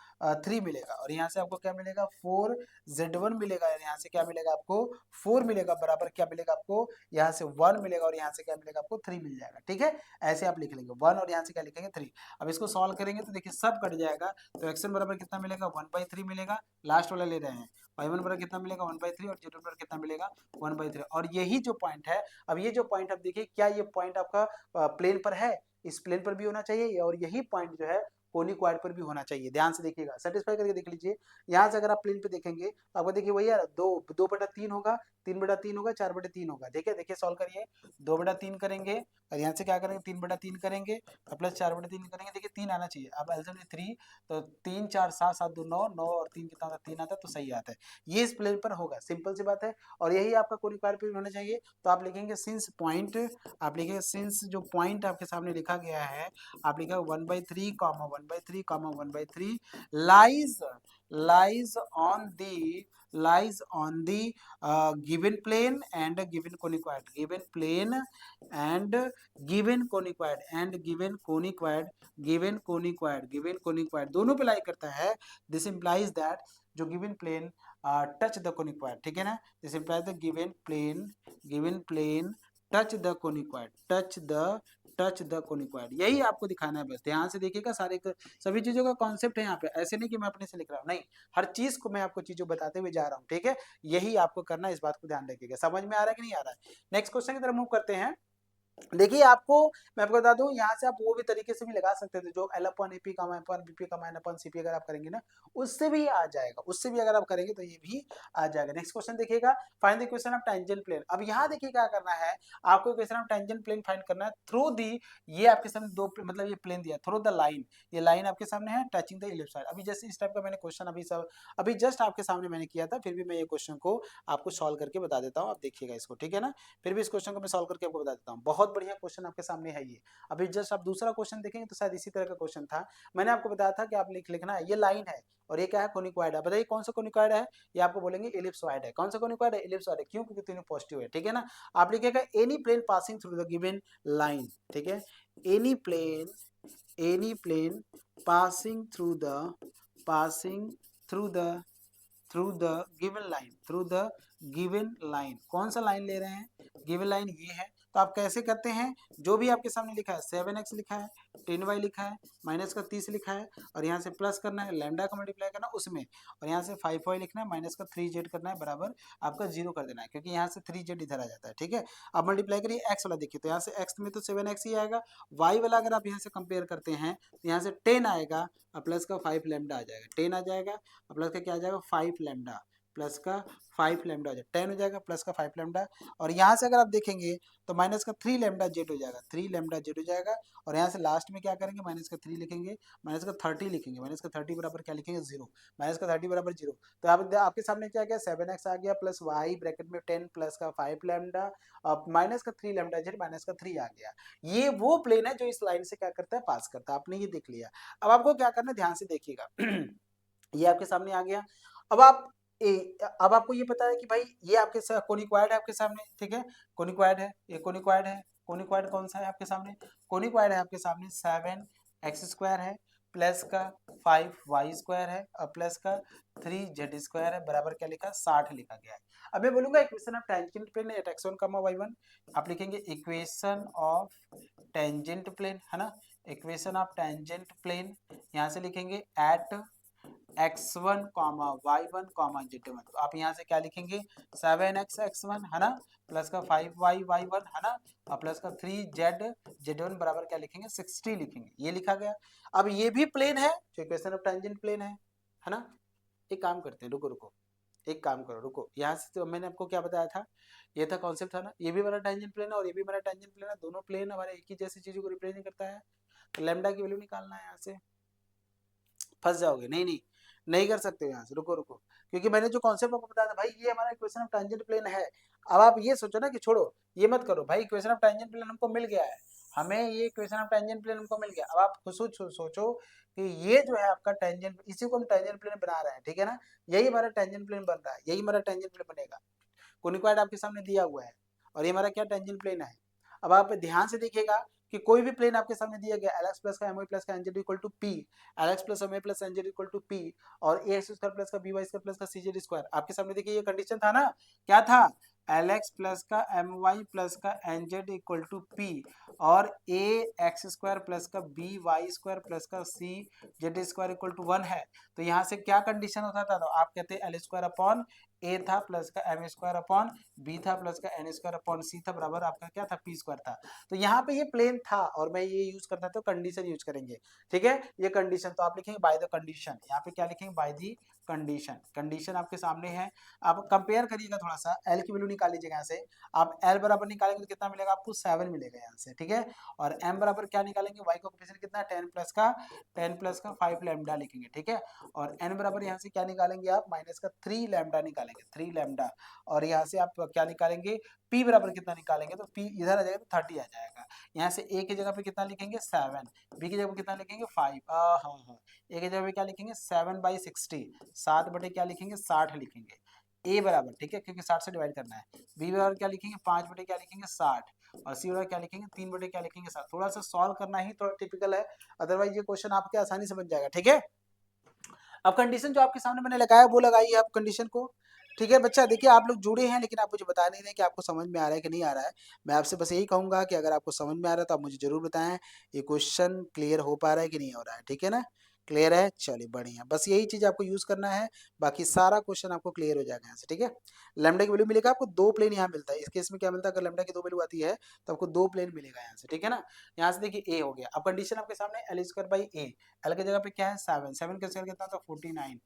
3 मिलेगा और यहाँ से आपको क्या मिलेगा 4z1 मिलेगा और यहाँ से क्या मिलेगा आपको 4 मिलेगा बराबर क्या मिलेगा आपको यहाँ से 1 मिलेगा और यहाँ से क्या मिलेगा आपको 3 मिल जाएगा। ठीक है, ऐसे आप लिख लेंगे 1 और यहाँ से क्या लिखेंगे 3। अब इसको सॉल्व करेंगे तो देखिए सब कट जाएगा, तो x1 बराबर कितना मिलेगा 1/3 मिलेगा, लास्ट वाला ले रहे हैं, y1 बराबर कितना मिलेगा 1/3 और z1 बराबर कितना मिलेगा 1/3। और यही जो पॉइंट है, अब ये जो पॉइंट आप देखिए क्या ये पॉइंट आपका प्लेन पर है, इस प्लेन पर भी होना चाहिए और यही पॉइंट जो है कोनिक पर भी होना चाहिए, ध्यान से देखिएगा, सेटिस्फाई करके देख लीजिए। यहाँ से अगर आप प्लेन पे देखेंगे तो आपको देखिए वही यार 2/3 होगा, 3/3 होगा, 4/3 होगा, देखिए देखिए सॉल्व करिए, 2/3 करेंगे और यहाँ से क्या करेंगे 3/3 करेंगे और प्लस 4/3 करेंगे, देखिए 3 आना चाहिए, अब एल्सियम 3 तो 3 4 7 7 2 9 9 और 3 कितना आता है 3 आता है, तो सही आता है, ये इस प्लेन पर होगा, सिंपल सी बात है। और यही आपका कोनिक पे होना चाहिए, तो आप लिखेंगे सिंस पॉइंट, आप लिखेंगे सिंस जो पॉइंट आपके सामने लिखा गया है, आप लिखा 1/3 comma 1/3 comma 1/3 lies lies on the lies on the given plane and given conicoid, given plane and given conicoid and given conicoid, given conicoid, given conicoid दोनों पे लाई करता है। this implies that जो given plane touch the conicoid, ठीक है ना, this implies the given plane touch the conicoid, touch the conicoid, यही आपको दिखाना है, बस ध्यान से देखिएगा, सारे सभी चीजों का कॉन्सेप्ट है यहाँ पे, ऐसे नहीं कि मैं अपने से लिख रहा हूँ, नहीं, हर चीज को मैं आपको चीजों बताते हुए जा रहा हूँ। ठीक है, यही आपको करना है, इस बात को ध्यान रखिएगा। समझ में आ रहा है कि नहीं आ रहा है? नेक्स्ट क्वेश्चन की तरफ मूव करते हैं। देखिए आपको मैं आपको बता दूं, यहाँ से आप वो भी तरीके से भी लगा सकते थे, जो L/AP का BP का -CP अगर आप करेंगे ना, उससे भी आ जाएगा, उससे भी अगर आप करेंगे तो ये भी आ जाएगा। नेक्स्ट क्वेश्चन देखिएगा, find the equation of tangent plane. अब यहाँ देखिए क्या करना है, आपको equation of tangent plane find करना है थ्रू दी, ये आपके सामने दो मतलब ये प्लेन दिया थ्रू द लाइन, ये लाइन आपके सामने है टचिंग द इलिप्सॉइड। अभी जैसे इस टाइप का मैंने क्वेश्चन अभी जस्ट आपके सामने मैंने किया था, फिर भी मैं ये क्वेश्चन को आपको सॉल्व करके बता देता हूँ, आप देखिएगा इसको, ठीक है ना, फिर भी इस क्वेश्चन को मैं सॉल्व करके आपको बता देता हूँ। बहुत बढ़िया क्वेश्चन आपके सामने है ये। अभी जस्ट आप दूसरा क्वेश्चन देखेंगे तो शायद इसी तरह का क्वेश्चन था, मैंने आपको बताया था कि आप लिखना है, ये लाइन है और ये क्या है कोनिकॉइड है, बताइए कौन सा कोनिकॉइड है, ये आपको बोलेंगे इलिप्सॉइड है। कौन सा कोनिकॉइड है, इलिप्सॉइड है, क्यों, क्योंकि तीनों पॉजिटिव है, ठीक है ना। आप लिखिएगा any plane passing through the given line, ठीक है, any plane passing through the given line, कौन सा लाइन ले रहे हैं, गिवन लाइन ये है। तो आप कैसे करते हैं, जो भी आपके सामने लिखा है 7x लिखा है, 10y लिखा है, माइनस का 30 लिखा है और यहाँ से प्लस करना है, लैम्डा का मल्टीप्लाई करना उसमें, और यहाँ से 5y लिखना है, माइनस का 3z करना है, बराबर आपका 0 कर देना है, क्योंकि यहाँ से 3z इधर आ जाता है। ठीक है, अब मल्टीप्लाई करिए x वाला, देखिए तो यहाँ से x में तो 7x ही आएगा, y वाला अगर आप यहाँ से कंपेयर करते हैं तो यहाँ से 10 आएगा और प्लस का 5 लैम्डा आ जाएगा, 10 आ जाएगा और प्लस का क्या आ जाएगा 5 लैम्डा, प्लस का 5 लैम्डा हो जाएगा, 10 हो जाएगा प्लस का 5 लैम्डा, और यहाँ से अगर आप देखेंगे तो माइनस का 3 लैम्डा जेड हो जाएगा, 3 लैम्डा जेड हो जाएगा, और यहाँ से लास्ट में क्या करेंगे माइनस का 3 लिखेंगे, माइनस का 30 लिखेंगे, माइनस का 30 बराबर क्या लिखेंगे 0, माइनस का 30 बराबर 0। तो आपके सामने क्या गया 7x आ गया प्लस y ब्रैकेट में 10 प्लस का 5 लैम्डा माइनस का 3 लैम्डा जेड माइनस का 3 आ गया। ये वो प्लेन है जो इस लाइन से क्या करता है पास करता है, आपने ये देख लिया। अब आपको क्या करना है ध्यान से देखिएगा ये आपके सामने आ गया। अब अब आपको ये पता है कि भाई ये आपके कोनिक्वाइड है आपके सामने, ठीक है, कोनिक्वाइड है, ये कोनिक्वाइड है, कोनिक्वाइड कौन सा है आपके सामने, कोनिक्वाइड है आपके सामने 7x² है प्लस का 5y² है और प्लस का 3z² है, बराबर क्या लिखा 60 लिखा गया है। अब मैं बोलूंगा equation of tangent plane at x1, y1, आप लिखेंगे इक्वेशन ऑफ टेंजेंट प्लेन, है ना, इक्वेशन ऑफ टेंजेंट प्लेन, यहाँ से लिखेंगे एट x1 y1 z1। तो आप यहाँ से क्या लिखेंगे 7x x1 है ना, प्लस का 5y y1 है ना, और प्लस का 3z z1 बराबर क्या लिखेंगे 60 लिखेंगे। ये लिखा गया। अब ये भी प्लेन है, जो इक्वेशन ऑफ टेंजेंट प्लेन है ना। एक काम करते हैं, रुको रुको, एक काम करो, रुको। यहाँ से तो मैंने आपको क्या बताया था, ये था कॉन्सेप्ट था ना, ये भी हमारा टेंजेंट प्लेन है और ये भी हमारा टेंजेंट प्लेन है, दोनों प्लेन हमारे एक ही जैसी चीजों को रिप्रेजेंट करता है। तो लैम्डा की वैल्यू निकालना है। यहाँ से फंस जाओगे, नहीं नहीं नहीं कर सकते यहाँ से, रुको रुको, क्योंकि मैंने जो कॉन्सेप्ट आपको बताया था भाई, ये हमारा इक्वेशन ऑफ टेंजेंट प्लेन है। अब आप ये सोचो ना कि छोड़ो, ये मत करो भाई, इक्वेशन ऑफ टेंजेंट प्लेन हमको मिल गया है, हमें ये इक्वेशन ऑफ टेंजेंट प्लेन हमको मिल गया। अब आप खुद सोचो कि ये जो है आपका टेंजेंट, इसी को हम टेंजेंट प्लेन बना रहे हैं, ठीक है ना, यही हमारा टेंजेंट प्लेन बन रहा है, यही हमारा टेंजेंट प्लेन बनेगा। कोनिक्वाइड आपके सामने दिया हुआ है और ये हमारा क्या टेंजेंट प्लेन है। अब आप ध्यान से देखिएगा कि कोई भी प्लेन आपके सामने दिया गया, एल एक्स प्लस का एम वाई प्लस का N Z equal to P, L X plus M Y plus N Z equal to P, और ए एक्स स्क्वायर प्लस का बी वाई स्क्वायर प्लस का सी जेड स्क्वायर। आपके सामने देखिए ये condition था ना, क्या था, एल एक्स प्लस का एम वाई प्लस का एनजेड इक्वल टू पी, और ए एक्स स्क्वायर प्लस का बी वाई स्क्वायर प्लस का C Z square equal to 1 है। तो यहाँ से क्या कंडीशन होता था, तो आप कहते हैं एल स्क्वायर अपॉन ए था प्लस का एम स्क्वायर अपॉन बी था प्लस का एन स्क्वायर अपॉन सी था, बराबर आपका क्या था पी स्क्वायर था। तो यहाँ पे ये प्लेन था और मैं ये यूज करता था, तो कंडीशन यूज करेंगे, ठीक है। ये कंडीशन तो आप लिखेंगे बाय द कंडीशन, यहाँ पे क्या लिखेंगे बाय दी कंडीशन। कंडीशन आपके सामने है, आप कंपेयर करिएगा थोड़ा सा, एल की वैल्यू निकाल लीजिएगा यहाँ से। आप एल बराबर निकालेंगे तो कितना मिलेगा आपको 7 मिलेगा यहाँ से, ठीक है। और एम बराबर क्या निकालेंगे, वाई का कोएफिशिएंट कितना है 10 प्लस का 5 लैम्डा लिखेंगे, ठीक है। और एन बराबर यहाँ से क्या निकालेंगे आप, माइनस का 3 लैम्डा निकालेंगे, 3 लैम्डा। और यहाँ से आप क्या निकालेंगे, पी बराबर कितना निकालेंगे, तो पी इधर आ जाएगा तो 30 आ जाएगा। यहाँ से ए की जगह पे कितना लिखेंगे 7, बी की जगह पे कितना लिखेंगे 5, हाँ, ए की जगह पे क्या लिखेंगे 7/60, 7 बटे क्या लिखेंगे 60 लिखेंगे। ए बराबर, ठीक है, क्योंकि 60 से डिवाइड करना है। बी बराबर क्या लिखेंगे 5 बटे क्या लिखेंगे 60, और सी बराबर क्या लिखेंगे 3 बटे क्या लिखेंगे 7। थोड़ा सा सॉल्व करना ही थोड़ा टिपिकल है, अदरवाइज ये क्वेश्चन आपके आसानी से बन जाएगा, ठीक है। अब कंडीशन जो आपके सामने मैंने लगाया वो लगाइए आप कंडीशन को, ठीक है बच्चा। देखिए आप लोग जुड़े हैं लेकिन आप मुझे बता नहीं रहे कि आपको समझ में आ रहा है कि नहीं आ रहा है। मैं आपसे बस यही कहूंगा कि अगर आपको समझ में आ रहा है तो आप मुझे जरूर बताएं, ये क्वेश्चन क्लियर हो पा रहा है कि नहीं हो रहा है, ठीक है ना। क्लियर है, चलिए बढ़िया, बस यही चीज आपको यूज करना है, बाकी सारा क्वेश्चन आपको क्लियर हो जाएगा यहाँ से, ठीक है। लैम्डा की वैल्यू मिलेगा आपको, दो प्लेन यहाँ मिलता है, इस केस में क्या मिलता है, अगर लैम्डा की दो वैल्यू आती है तो आपको दो प्लेन मिलेगा यहाँ से, ठीक है ना। यहाँ से देखिए ए हो गया। अब कंडीशन आपके सामने L square by A, L की जगह पे क्या है 7, 7 का स्क्वायर कितना था 49,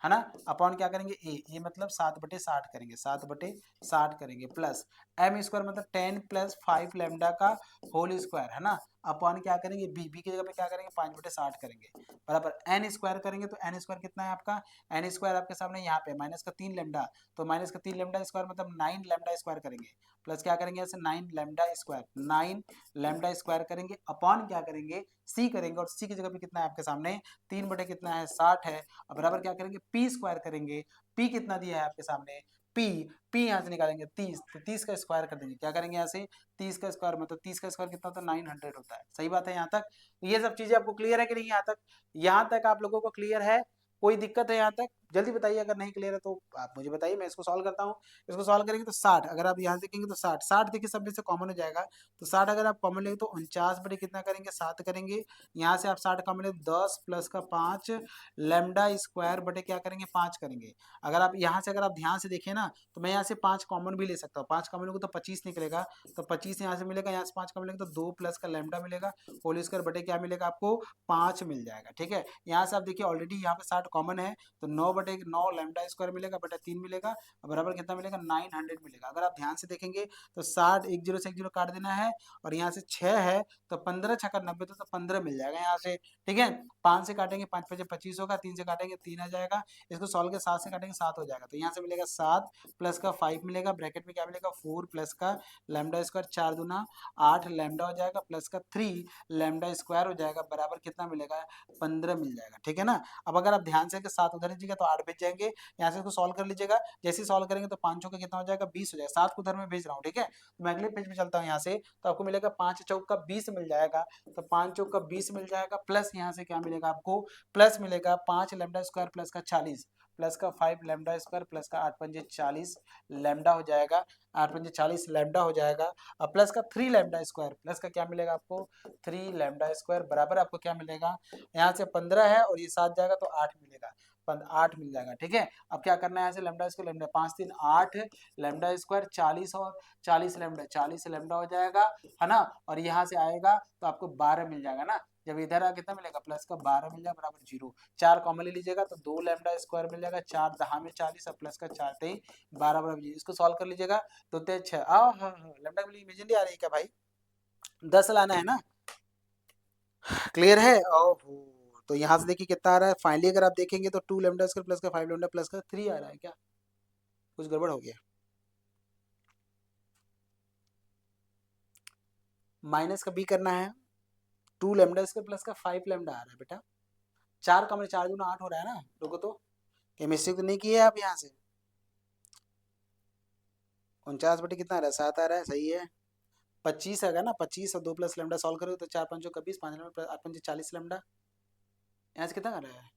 है ना, अपॉन क्या करेंगे ए मतलब 7/60 करेंगे, 7/60 करेंगे, प्लस एम स्क्वायर मतलब 10 प्लस 5 लैम्डा का होल स्क्वायर, है ना, अपॉन क्या करेंगे बी की जगह पे क्या करेंगे 5/60 करेंगे, बराबर एन स्क्वायर करेंगे। तो एन स्क्वायर कितना है आपका, एन स्क्वायर आपके सामने यहाँ पे माइनस का 3 लैम्डा, तो माइनस का 3 लैम्डा स्क्वायर मतलब 9 लैम्डा स्क्वायर करेंगे, प्लस क्या करेंगे ऐसे 9 लैम्डा स्क्वायर, 9 लैम्डा स्क्वायर करेंगे, अपॉन क्या करेंगे सी करेंगे, और सी की जगह पे कितना है आपके सामने 3 बटे कितना है 60 है, और बराबर क्या करेंगे पी स्क्वायर करेंगे। पी कितना दिया है आपके सामने, पी पी यहाँ से निकालेंगे 30, तो 30 का स्क्वायर कर देंगे, क्या करेंगे यहाँ से 30 का स्क्वायर, मतलब 30 का स्क्वायर कितना होता है 900 होता है। सही बात है यहाँ तक, तो ये सब चीजें आपको क्लियर है कि नहीं, यहाँ तक आप लोगों को क्लियर है, कोई दिक्कत है यहाँ तक जल्दी बताइए, अगर नहीं क्लियर है तो आप मुझे बताइए, मैं इसको सॉल्व करता हूँ। इसको सॉल्व करेंगे तो 60, अगर आप यहाँ से देखेंगे तो 60, 60 देखिए सब में से कॉमन हो जाएगा, तो 60 अगर आप कॉमन लेंगे तो 49 बटे कितना करेंगे 7 करेंगे, यहाँ से आप 60 कॉमन लेंगे 10 प्लस का 5 लैम्डा स्क्वायर बटे क्या करेंगे 5 करेंगे। अगर आप यहाँ से अगर आप ध्यान से देखें ना, तो मैं यहाँ से 5 कॉमन भी ले सकता हूँ, 5 कॉमन लूंगा तो 25 निकलेगा, तो 25 यहाँ से मिलेगा, यहाँ से 5 कॉमन लेंगे तो 2 प्लस का लैम्डा मिलेगा, होल स्क्वायर बटे क्या मिलेगा आपको 5 मिल जाएगा, ठीक है। यहाँ से आप देखिए ऑलरेडी यहाँ पे 60 कॉमन है, तो 9/9 लैम्डा स्क्वायर मिलेगा बटा 3 मिलेगा, बराबर कितना मिलेगा 900 मिलेगा। अगर आप ध्यान से देखेंगे तो 60 एक जीरो से एक जीरो काट देना है, और यहाँ से 6 है तो 15 छक्का 90, तो 15 मिल जाएगा यहाँ से, ठीक है। 5 से काटेंगे 5 5 25 होगा, 3 से काटेंगे 3 आ जाएगा, इसको सॉल्व के 7 से काटेंगे 7 हो जाएगा, तो यहाँ से मिलेगा 7 प्लस का 5 मिलेगा, ब्रैकेट में क्या मिलेगा 4 प्लस का लैम्डा स्क्वायर 4 दूना 8 लैम्डा हो जाएगा, प्लस का 3 लैम्डा स्क्वायर हो जाएगा, बराबर कितना मिलेगा 15 मिल जाएगा, ठीक है ना। अब अगर आप ध्यान से 7 उधर लीजिएगा तो 8 बच जाएंगे। यहाँ से इसको सॉल्व कर लीजिएगा, जैसे सॉल्व करेंगे तो 5 चौका कितना हो जाएगा, 20 हो जाएगा। 7 को उधर में भेज रहा हूँ, ठीक है। तो मैं अगले पेज में चलता हूँ यहाँ से, तो आपको मिलेगा 5 चौका 20 मिल जाएगा। तो 5 चौका 20 मिल जाएगा, प्लस यहाँ से क्या मिलेगा आपको, प्लस मिलेगा 5 लैम्डा स्क्वायर प्लस का 40 प्लस का 5 लैम्डा स्क्वायर प्लस का 8 पंजे 40 लैम्डा हो जाएगा, 8 पंजे 40 लैम्डा हो जाएगा। और प्लस का 3 लैम्डा स्क्वायर, प्लस का क्या मिलेगा आपको, 3 लैम्डा स्क्वायर बराबर आपको क्या मिलेगा, यहाँ से 15 है और ये 7 जाएगा तो 8 मिलेगा, 8 मिल जाएगा, ठीक है। अब क्या करना है, यहाँ से lambda square lambda 5 3 8 lambda square 40 और 40 लैम्डा हो जाएगा, है ना। और यहाँ से आएगा तो आपको 12 मिल जाएगा ना। जब इधर आ कितना मिलेगा, प्लस का 12 मिल जाएगा बराबर 0। 4 कॉमन ले लीजिएगा तो 2 लैम्डा स्क्वायर मिल जाएगा, 4 दहा में 40 और प्लस का 4 तेई 12 बराबर 0। इसको सॉल्व कर लीजिएगा तो 6 हाँ हाँ लैम्डा की इमेजिनरी आ रही है क्या भाई, 10 लाना है ना, क्लियर है। ओहो, तो यहाँ से देखिए कितना आ रहा है फाइनली, अगर आप देखेंगे तो 2 लैम्डा स्क्वायर प्लस का 5 लैम्डा प्लस का 3 आ रहा है, क्या कुछ गड़बड़ हो गया, माइनस का बी करना है। 2 लैम्डा स्क्वायर प्लस का 5 लैम्डा आ रहा है बेटा, 4 का मेरे 4 दूना 8 हो रहा है ना, रुको तो केमिस्ट्री तो नहीं की है आप यहाँ से, 49 बटे कितना आ रहा है, 7 आ रहा है, सही है। 25 आएगा ना, 25 और 2 प्लस लैम्डा सॉल्व करोगे तो 4 5 का 20, 5 लैम्डा 8 5 40 लैम्डा, यहाँ से कितना आ रहा है,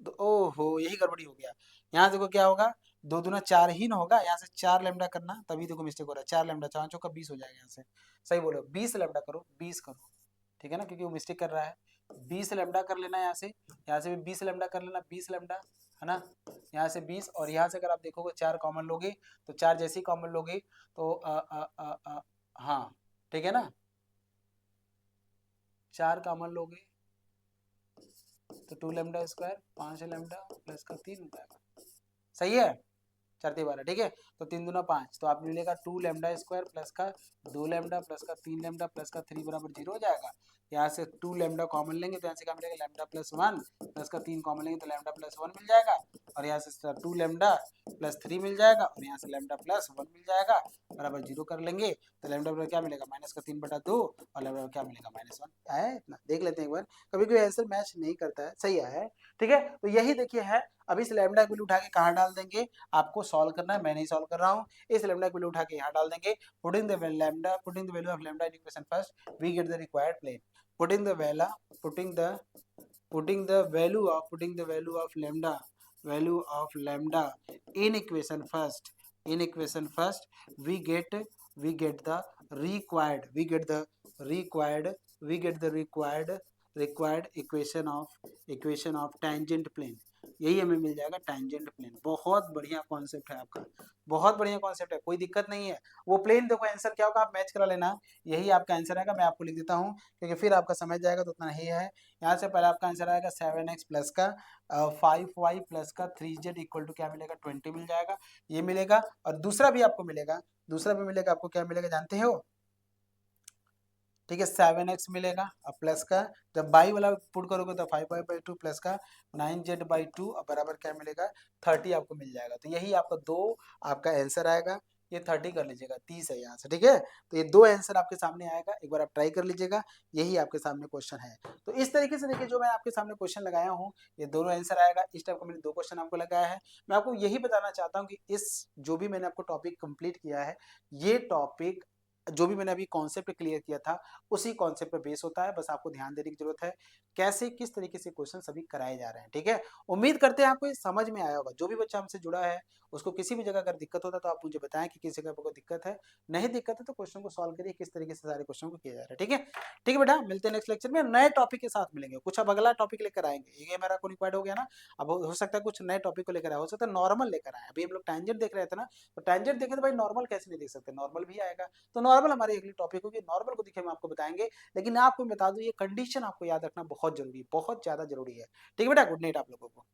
तो ओहो यही गड़बड़ी हो गया। यहाँ देखो क्या होगा, 2 दूना 4 ही ना होगा, यहाँ से 4 लैम्डा करना, तभी देखो मिस्टेक हो रहा है, 4 लैम्डा 4 चौका 20 हो जाएगा, यहाँ से सही बोलो, 20 लैम्डा करो, 20 करो, ठीक है ना, क्योंकि वो मिस्टेक कर रहा है। 20 लैम्डा कर लेना, यहाँ से भी 20 लैम्डा कर लेना, 20 लैम्डा, है ना। यहाँ से 20 और यहाँ से अगर आप देखोगे 4 कॉमन लोगे तो 4 जैसे ही कॉमन लोगे तो हाँ ठीक है ना, 4 कॉमन लोगे तो 2 लैम्डा स्क्वायर 5 लैम्डा प्लस का 3 हो जाएगा, सही है, 4 3 12, ठीक है। तो 3 दूना 5, तो आप मिलेगा 2 लैम्डा स्क्वायर प्लस का 2 लैम्डा प्लस का 3 लैम्डा प्लस का 3 बराबर 0 हो जाएगा। यहाँ से 2 लैम्डा कॉमन लेंगे तो यहाँ से क्या मिलेगा, लैम्डा प्लस 1 प्लस का 3 कॉमन लेंगे तो लैम्डा प्लस 1 मिल जाएगा, और यहाँ से 2 लैम्डा प्लस 3 मिल जाएगा, और यहाँ से लैम्डा प्लस 1 मिल जाएगा बराबर 0 कर लेंगे तो लैम्डा बराबर क्या मिलेगा, माइनस का 3 बटा 2 और लैम्डा क्या मिलेगा, -1 आया है। इतना देख लेते हैं एक बार, कभी कोई आंसर मैच नहीं करता है, सही आया है, ठीक है। तो यही देखिए है, अब इस लैम्डा को उठा के कहाँ डाल देंगे, आपको सॉल्व करना है, मैं नहीं सॉल्व कर रहा हूँ। इस लैम्डा को उठा के यहाँ डाल देंगे, putting the value of lambda in equation first we get the required plane, putting the value putting the putting the value of lambda in equation first we get the required equation of tangent plane, यही हमें मिल जाएगा tangent plane। बहुत बढ़िया concept है आपका, बहुत बढ़िया concept है, कोई दिक्कत नहीं है। वो प्लेन देखो आंसर क्या होगा, आप मैच करा लेना, यही आपका आंसर आएगा। मैं आपको लिख देता हूँ क्योंकि फिर आपका समझ जाएगा, तो उतना ही है। यहाँ से पहले आपका आंसर आएगा 7x प्लस का 5y प्लस का 3z इक्वल टू क्या मिलेगा, 20 मिल जाएगा, ये मिलेगा। और दूसरा भी आपको मिलेगा, दूसरा भी मिलेगा, आपको क्या मिलेगा जानते हो, ठीक है, 7x मिलेगा और प्लस का, जब बाई वाला पुट करोगे तो 5y/2 प्लस का 9z/2 और बराबर क्या मिलेगा, 30 आपको मिल जाएगा। तो यही आपका दो आपका आंसर आएगा, ये 30 कर लीजिएगा, 30 है यहाँ से, ठीक है। तो ये दो आंसर आपके सामने आएगा, एक बार आप ट्राई कर लीजिएगा, यही आपके सामने क्वेश्चन है। तो इस तरीके से देखिए, जो मैं आपके सामने क्वेश्चन लगाया हूँ, ये दोनों आंसर आएगा। इस टाइप का मैंने दो क्वेश्चन आपको लगाया है। मैं आपको यही बताना चाहता हूँ कि इस जो भी मैंने आपको टॉपिक कंप्लीट किया है, ये टॉपिक जो भी मैंने अभी कॉन्सेप्ट क्लियर किया था, उसी कॉन्सेप्ट पे बेस होता है। बस आपको ध्यान देने की जरूरत है कैसे किस तरीके से क्वेश्चन सभी कराए जा रहे हैं, ठीक है। उम्मीद करते हैं आपको ये समझ में आया होगा। जो भी बच्चा हमसे जुड़ा है, उसको किसी भी जगह अगर दिक्कत होता है तो आप मुझे बताएं कि किस जगह आपको दिक्कत है, नहीं दिक्कत है तो क्वेश्चन को सॉल्व करिए, किस तरीके से सारे क्वेश्चन को किया जा रहा है, ठीक है। ठीक है बेटा, मिलते हैं नेक्स्ट लेक्चर में नए टॉपिक के साथ मिलेंगे, कुछ अब अगला टॉपिक लेकर आएंगे। ये मेरा क्वालिफाइड हो गया ना, अब हो सकता है कुछ नए टॉपिक को लेकर आए, हो सकता है नॉर्मल लेकर आए। अभी हम लोग टैंजेंट देख रहे थे ना, तो टैंजेंट देखे तो भाई नॉर्मल कैसे नहीं देख सकते, नॉर्मल भी आएगा। तो नॉर्मल हमारी अगली टॉपिक होगी, नॉर्मल को दिखे हम आपको बताएंगे। लेकिन आपको बता दूं, ये कंडीशन आपको याद रखना बहुत जरूरी है, बहुत ज्यादा जरूरी है, ठीक है बेटा। गुड नाइट आप लोगों को।